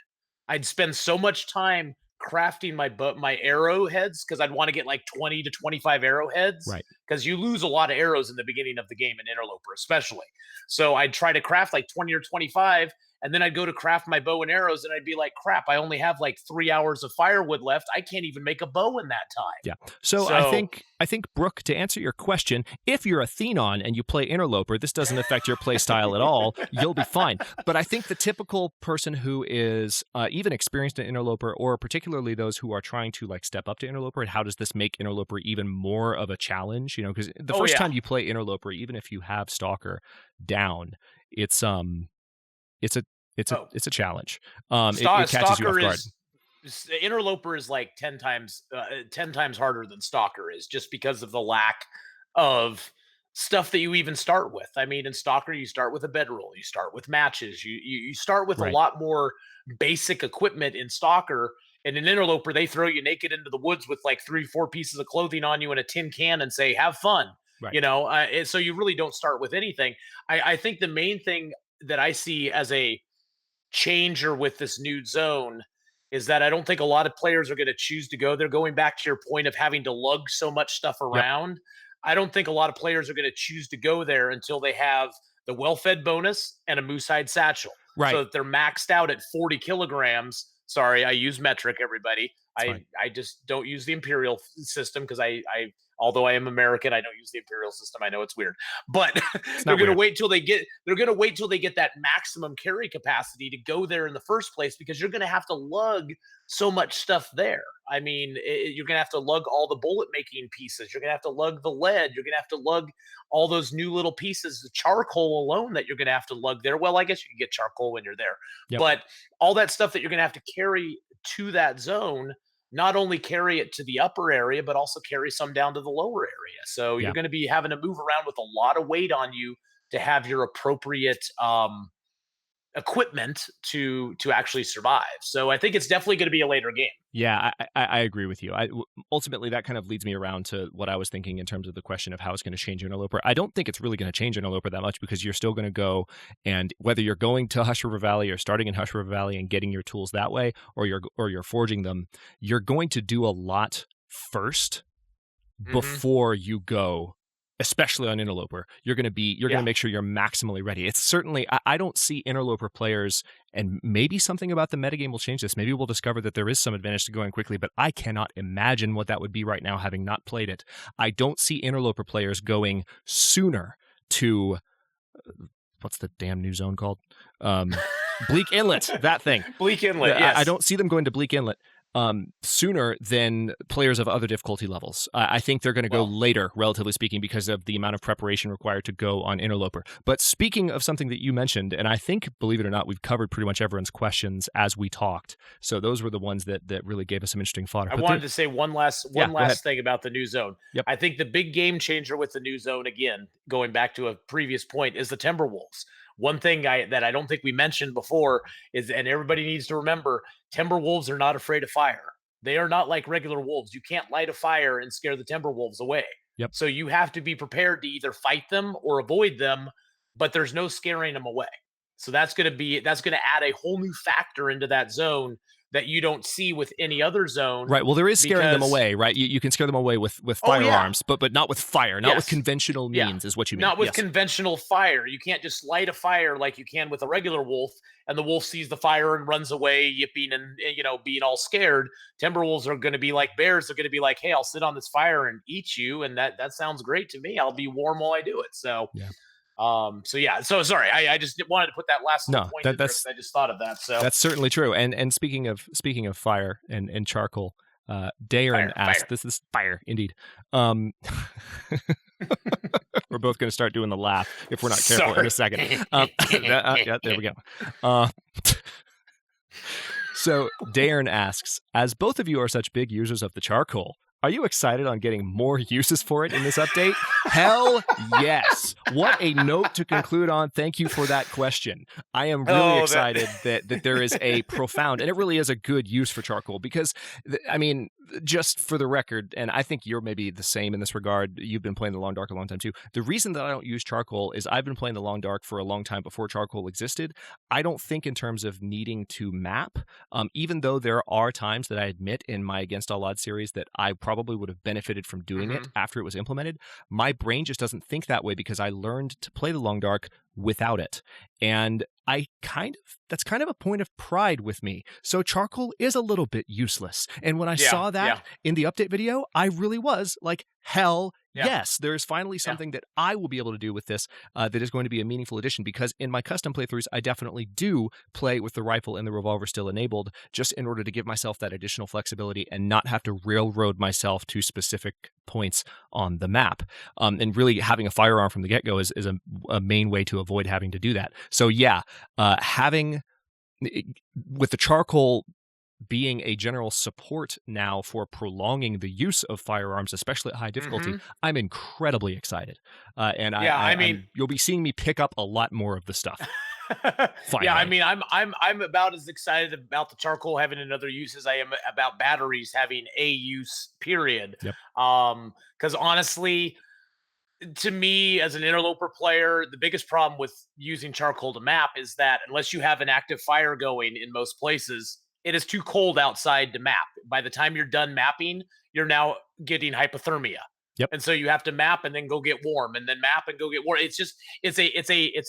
I'd spend so much time crafting my arrowheads because I'd want to get like 20 to 25 arrowheads. Right. Because you lose a lot of arrows in the beginning of the game in Interloper, especially. So I'd try to craft like 20 or 25. And then I'd go to craft my bow and arrows, and I'd be like, crap, I only have like 3 hours of firewood left. I can't even make a bow in that time. Yeah. So I think, Brooke, to answer your question, if you're Atheenon and you play Interloper, this doesn't affect your play style at all. You'll be fine. But I think the typical person who is even experienced in Interloper, or particularly those who are trying to like step up to Interloper, and how does this make Interloper even more of a challenge? You know, because the first time you play Interloper, even if you have Stalker down, it's a challenge. It catches you off guard. Interloper is like 10 times harder than Stalker is, just because of the lack of stuff that you even start with. I mean, in Stalker, you start with a bedroll, you start with matches, you start with a lot more basic equipment in Stalker. And in Interloper, they throw you naked into the woods with like 3-4 pieces of clothing on you and a tin can and say, have fun. Right. You know, so you really don't start with anything. I think the main thing that I see as a changer with this new zone is that I don't think a lot of players are going to choose to go there. Going back to your point of having to lug so much stuff around, I don't think a lot of players are going to choose to go there until they have the well-fed bonus and a moose hide satchel. Right. So that they're maxed out at 40 kilograms. Sorry, I use metric, everybody. I just don't use the imperial system because I although I am American, I don't use the imperial system. I know it's weird, but they're going to wait till they get that maximum carry capacity to go there in the first place, because you're going to have to lug so much stuff there. I mean, you're going to have to lug all the bullet making pieces. You're going to have to lug the lead. You're going to have to lug all those new little pieces of charcoal alone that you're going to have to lug there. Well, I guess you can get charcoal when you're there, but all that stuff that you're going to have to carry to that zone, not only carry it to the upper area, but also carry some down to the lower area. So you're going to be having to move around with a lot of weight on you to have your appropriate equipment to actually survive. So I think it's definitely going to be a later game. Yeah, I agree with you. Ultimately, that kind of leads me around to what I was thinking in terms of the question of how it's going to change Interloper. I don't think it's really going to change Interloper that much, because you're still going to go, and whether you're going to Hush River Valley or starting in Hush River Valley and getting your tools that way, or you're forging them, you're going to do a lot first before you go. Especially on Interloper, you're going to make sure you're maximally ready. It's certainly, I don't see Interloper players, and maybe something about the metagame will change this. Maybe we'll discover that there is some advantage to going quickly, but I cannot imagine what that would be right now, having not played it. I don't see Interloper players going sooner to, what's the damn new zone called? Bleak Inlet, that thing. Bleak Inlet, yes. I don't see them going to Bleak Inlet sooner than players of other difficulty levels. I think they're going to go later, relatively speaking, because of the amount of preparation required to go on Interloper. But speaking of something that you mentioned, and I think, believe it or not, we've covered pretty much everyone's questions as we talked. So those were the ones that really gave us some interesting fodder. I wanted to say one last thing about the new zone. Yep. I think the big game changer with the new zone, again, going back to a previous point, is the Timberwolves. One thing that I don't think we mentioned before is, and everybody needs to remember, Timberwolves are not afraid of fire. They are not like regular wolves. You can't light a fire and scare the Timberwolves away. Yep. So you have to be prepared to either fight them or avoid them, but there's no scaring them away. So that's going to add a whole new factor into that zone that you don't see with any other zone. Right. Well, there is scaring them away, right? You can scare them away with firearms, but not with fire, not with conventional means, is what you mean. Not with conventional fire. You can't just light a fire like you can with a regular wolf, and the wolf sees the fire and runs away, yipping and being all scared. Timberwolves are going to be like bears. They're going to be like, hey, I'll sit on this fire and eat you, and that sounds great to me. I'll be warm while I do it. So yeah. So sorry, I just wanted to put that last point in there. I just thought of that. So that's certainly true. And speaking of fire and charcoal, Darren asked, "This is fire indeed." We're both going to start doing the laugh if we're not careful in a second. Yeah, there we go. So Darren asks, as both of you are such big users of the charcoal, are you excited on getting more uses for it in this update? Hell yes. What a note to conclude on. Thank you for that question. I am really excited that there is a profound, and it really is a good use for charcoal because, I mean, just for the record, and I think you're maybe the same in this regard, you've been playing the Long Dark a long time too. The reason that I don't use charcoal is I've been playing the Long Dark for a long time before charcoal existed. I don't think in terms of needing to map, even though there are times that I admit in my Against All Odds series that I probably would have benefited from doing it after it was implemented. My brain just doesn't think that way because I learned to play the Long Dark without it. And that's kind of a point of pride with me. So charcoal is a little bit useless. And when I saw that in the update video, I really was like, hell yes, there's finally something that I will be able to do with this that is going to be a meaningful addition, because in my custom playthroughs, I definitely do play with the rifle and the revolver still enabled, just in order to give myself that additional flexibility and not have to railroad myself to specific points on the map. And really having a firearm from the get-go is a main way to avoid having to do that. So having with the charcoal being a general support now for prolonging the use of firearms, especially at high difficulty, I'm incredibly excited. I mean, you'll be seeing me pick up a lot more of the stuff. Yeah, I mean, I'm about as excited about the charcoal having another use as I am about batteries having a use, period. Yep. Because honestly, to me, as an interloper player, the biggest problem with using charcoal to map is that unless you have an active fire going in most places, it is too cold outside to map. By the time you're done mapping, you're now getting hypothermia. Yep. And so you have to map and then go get warm, and then map and go get warm. It's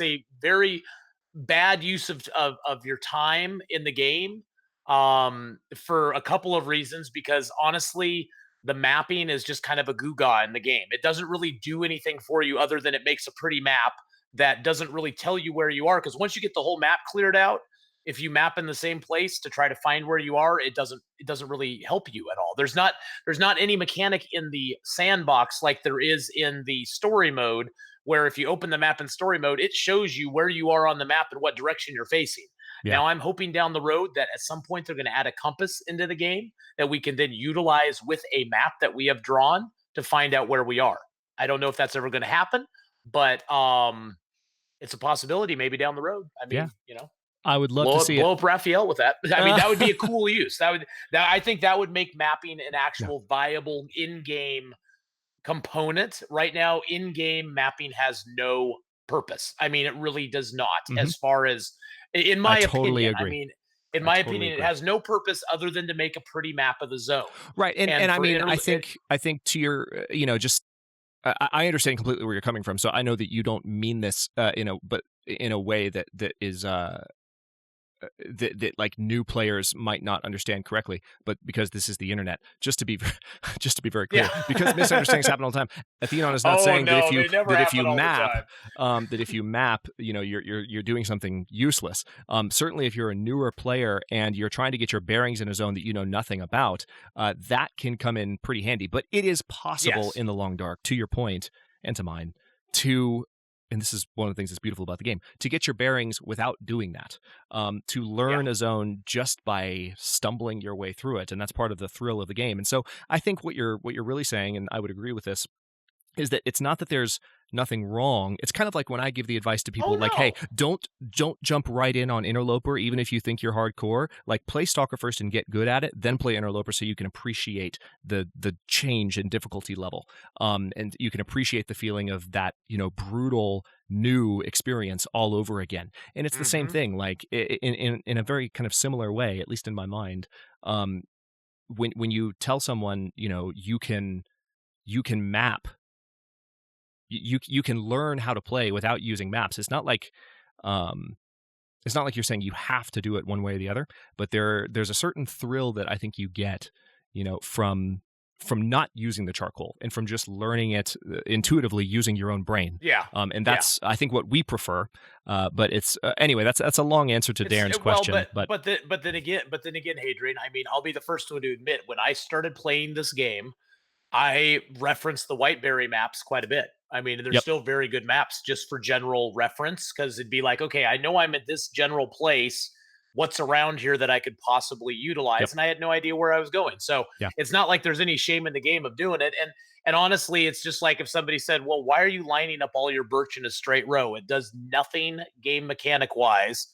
a very bad use of your time in the game for a couple of reasons, because honestly, the mapping is just kind of a goo-gaw in the game. It doesn't really do anything for you other than it makes a pretty map that doesn't really tell you where you are. Because once you get the whole map cleared out, if you map in the same place to try to find where you are, it doesn't really help you at all. There's not any mechanic in the sandbox like there is in the story mode, where if you open the map in story mode, it shows you where you are on the map and what direction you're facing. Yeah. Now, I'm hoping down the road that at some point they're going to add a compass into the game that we can then utilize with a map that we have drawn to find out where we are. I don't know if that's ever going to happen, but it's a possibility maybe down the road. I mean, I would love to see blow up Raphael with that. I mean, that would be a cool use. I think that would make mapping an actual viable in-game component. Right now, in-game mapping has no purpose. I mean, it really does not. As far as, in my opinion, totally agree. I mean, in my opinion, it has no purpose other than to make a pretty map of the zone. Right, and I mean, I think to your, just. I understand completely where you're coming from. So I know that you don't mean this, but in a way that is that like new players might not understand correctly, but because this is the internet, just to be very clear, because misunderstandings happen all the time. Atheenon is not saying no, that if you they never happen all the time. that if you map, you're doing something useless. Certainly, if you're a newer player and you're trying to get your bearings in a zone that you know nothing about, that can come in pretty handy. But it is possible in the long dark, to your point and to mine, and this is one of the things that's beautiful about the game, to get your bearings without doing that, to learn a zone just by stumbling your way through it, and that's part of the thrill of the game. And so I think what you're really saying, and I would agree with this, is that it's not that there's nothing wrong. It's kind of like when I give the advice to people hey, don't jump right in on Interloper, even if you think you're hardcore. Like, play Stalker first and get good at it, then play Interloper so you can appreciate the change in difficulty level. And you can appreciate the feeling of that, brutal new experience all over again. And it's the same thing, like in a very kind of similar way, at least in my mind. When you tell someone, you can map, you can learn how to play without using maps. It's not like you're saying you have to do it one way or the other, but there's a certain thrill that I think you get, from not using the charcoal and from just learning it intuitively using your own brain. And that's I think what we prefer. But it's anyway. That's a long answer to Darren's question. But then again, Hadrian, I mean, I'll be the first one to admit, when I started playing this game, I referenced the Whiteberry maps quite a bit. I mean, there's still very good maps just for general reference, because it'd be like, okay, I know I'm at this general place. What's around here that I could possibly utilize? And I had no idea where I was going. So it's not like there's any shame in the game of doing it. And honestly, it's just like if somebody said, well, why are you lining up all your birch in a straight row? It does nothing game mechanic wise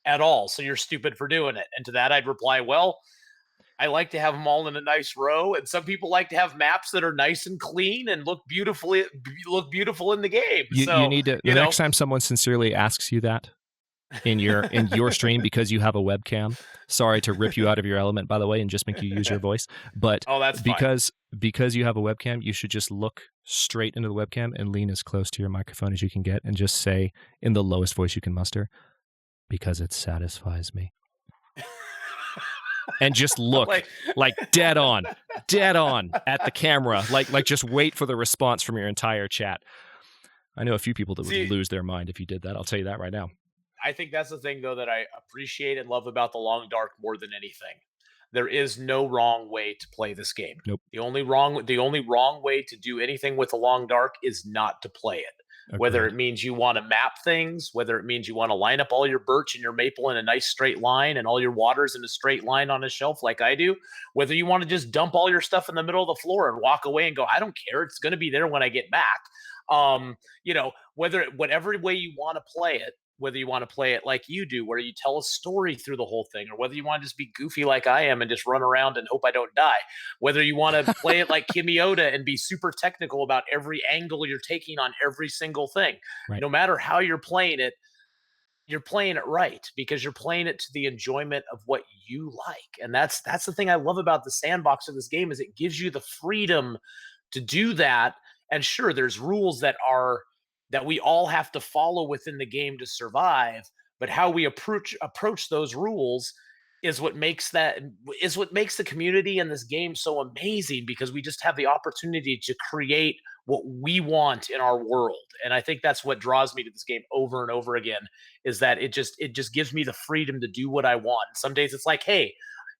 at all. So you're stupid for doing it. And to that, I'd reply, well, I like to have them all in a nice row, and some people like to have maps that are nice and clean and look beautiful in the game. You need to, the next time someone sincerely asks you that in your stream because you have a webcam. Sorry to rip you out of your element, by the way, and just make you use your voice. But that's because you have a webcam, you should just look straight into the webcam and lean as close to your microphone as you can get, and just say in the lowest voice you can muster, "Because it satisfies me." And just look like dead on at the camera. Like just wait for the response from your entire chat. I know a few people that would lose their mind if you did that. I'll tell you that right now. I think that's the thing, though, that I appreciate and love about the Long Dark more than anything. There is no wrong way to play this game. Nope. The only wrong way to do anything with the Long Dark is not to play it. Agreed. Whether it means you want to map things, whether it means you want to line up all your birch and your maple in a nice straight line and all your waters in a straight line on a shelf like I do, whether you want to just dump all your stuff in the middle of the floor and walk away and go, I don't care, it's going to be there when I get back. Whatever way you want to play it, whether you want to play it like you do, where you tell a story through the whole thing, or whether you want to just be goofy like I am and just run around and hope I don't die, whether you want to play it like Kimiota and be super technical about every angle you're taking on every single thing. Right. No matter how you're playing it right, because you're playing it to the enjoyment of what you like. And that's the thing I love about the sandbox of this game, is it gives you the freedom to do that. And sure, there's rules that we all have to follow within the game to survive, but how we approach those rules is what makes the community in this game so amazing, because we just have the opportunity to create what we want in our world. And I think that's what draws me to this game over and over again, is that it just gives me the freedom to do what I want. Some days it's like, hey,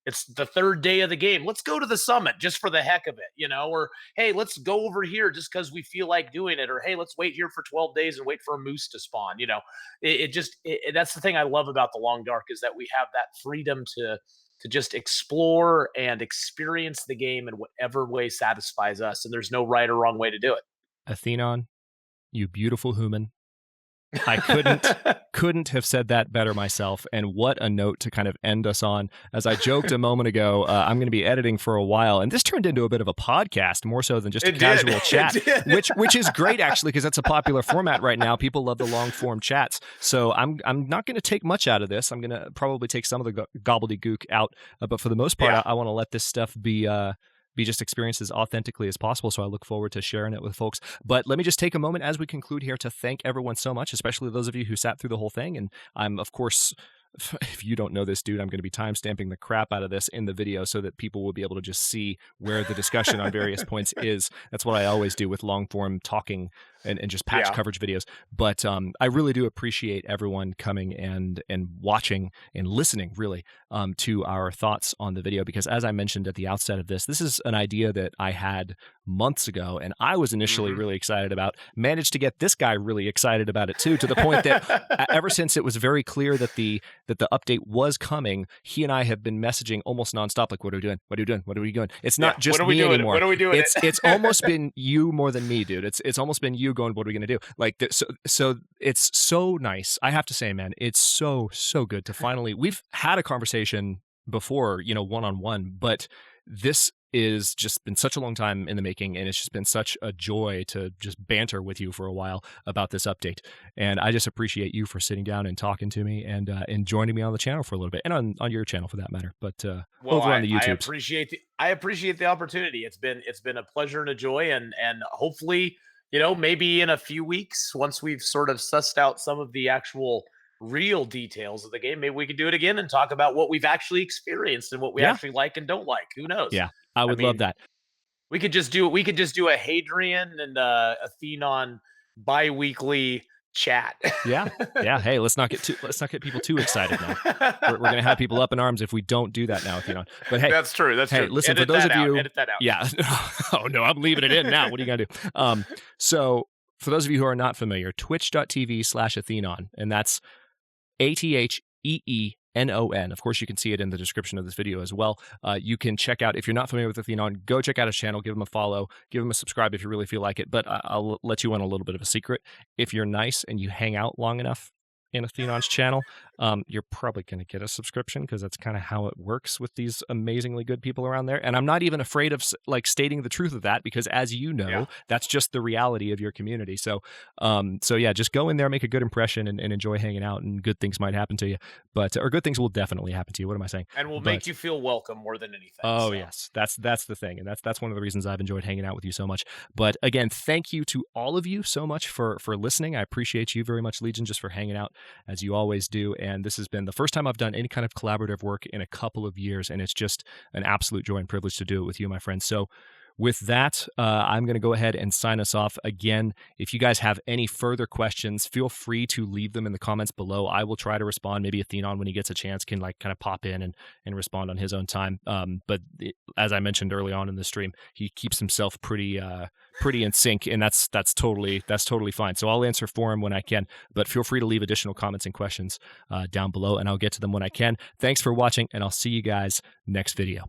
it's the third day of the game, let's go to the summit just for the heck of it, or hey, let's go over here just because we feel like doing it, or hey, let's wait here for 12 days and wait for a moose to spawn. That's the thing I love about the Long Dark, is that we have that freedom to just explore and experience the game in whatever way satisfies us, and there's no right or wrong way to do it. Atheenon, you beautiful human. I couldn't have said that better myself. And what a note to kind of end us on. As I joked a moment ago, I'm going to be editing for a while, and this turned into a bit of a podcast more so than just a casual chat, which is great actually, because that's a popular format right now. People love the long form chats. So I'm not going to take much out of this. I'm going to probably take some of the gobbledygook out, but for the most part, I want to let this stuff be just experienced as authentically as possible. So I look forward to sharing it with folks. But let me just take a moment as we conclude here to thank everyone so much, especially those of you who sat through the whole thing. And I'm, of course, if you don't know this dude, I'm going to be timestamping the crap out of this in the video so that people will be able to just see where the discussion on various points is. That's what I always do with long form talking and just patch coverage videos. But I really do appreciate everyone coming and watching and listening, really, to our thoughts on the video, because as I mentioned at the outset of this is an idea that I had months ago, and I was initially really excited about, managed to get this guy really excited about it too, to the point that ever since it was very clear that the update was coming, he and I have been messaging almost nonstop, like, what are we doing? What are we doing? What are we doing? It's not just me anymore. What are we doing? It's almost been you more than me, dude. It's almost been you going, what are we going to do? Like, so it's so nice. I have to say, man, it's so good to finally, we've had a conversation before, one-on-one, but this is just been such a long time in the making, and it's just been such a joy to just banter with you for a while about this update. And I just appreciate you for sitting down and talking to me and joining me on the channel for a little bit, and on your channel for that matter. But over on the YouTube, I appreciate the opportunity. It's been a pleasure and a joy, and hopefully, maybe in a few weeks, once we've sort of sussed out some of the actual real details of the game, maybe we could do it again and talk about what we've actually experienced and what we actually like and don't like. Who knows? Yeah, I would love that. We could just do a Hadrian and Atheenon bi-weekly chat. Yeah. Hey, let's not get people too excited now. We're going to have people up in arms if we don't do that now, Atheenon. But hey, that's true. Hey, listen, for those of you, edit that out. Yeah. Oh no, I'm leaving it in now. What are you going to do? So for those of you who are not familiar, twitch.tv/Atheenon, and that's ATHEENON. Of course, you can see it in the description of this video as well. You can check out, if you're not familiar with Atheenon, go check out his channel, give him a follow, give him a subscribe if you really feel like it. But I'll let you in a little bit of a secret. If you're nice and you hang out long enough in Atheenon's channel, you're probably going to get a subscription, because that's kind of how it works with these amazingly good people around there. And I'm not even afraid of stating the truth of that, because as you know, that's just the reality of your community. So yeah, just go in there, make a good impression, and enjoy hanging out, and good things might happen to you. Or good things will definitely happen to you. What am I saying? And will make you feel welcome more than anything. Oh, so. Yes, that's the thing, and that's one of the reasons I've enjoyed hanging out with you so much. But again, thank you to all of you so much for listening. I appreciate you very much, Legion, just for hanging out as you always do. And this has been the first time I've done any kind of collaborative work in a couple of years, and it's just an absolute joy and privilege to do it with you, my friends. So with that, I'm going to go ahead and sign us off. Again, if you guys have any further questions, feel free to leave them in the comments below. I will try to respond. Maybe Atheenon, when he gets a chance, can kind of pop in and respond on his own time. But as I mentioned early on in the stream, he keeps himself pretty in sync, and that's totally fine. So I'll answer for him when I can, but feel free to leave additional comments and questions down below, and I'll get to them when I can. Thanks for watching, and I'll see you guys next video.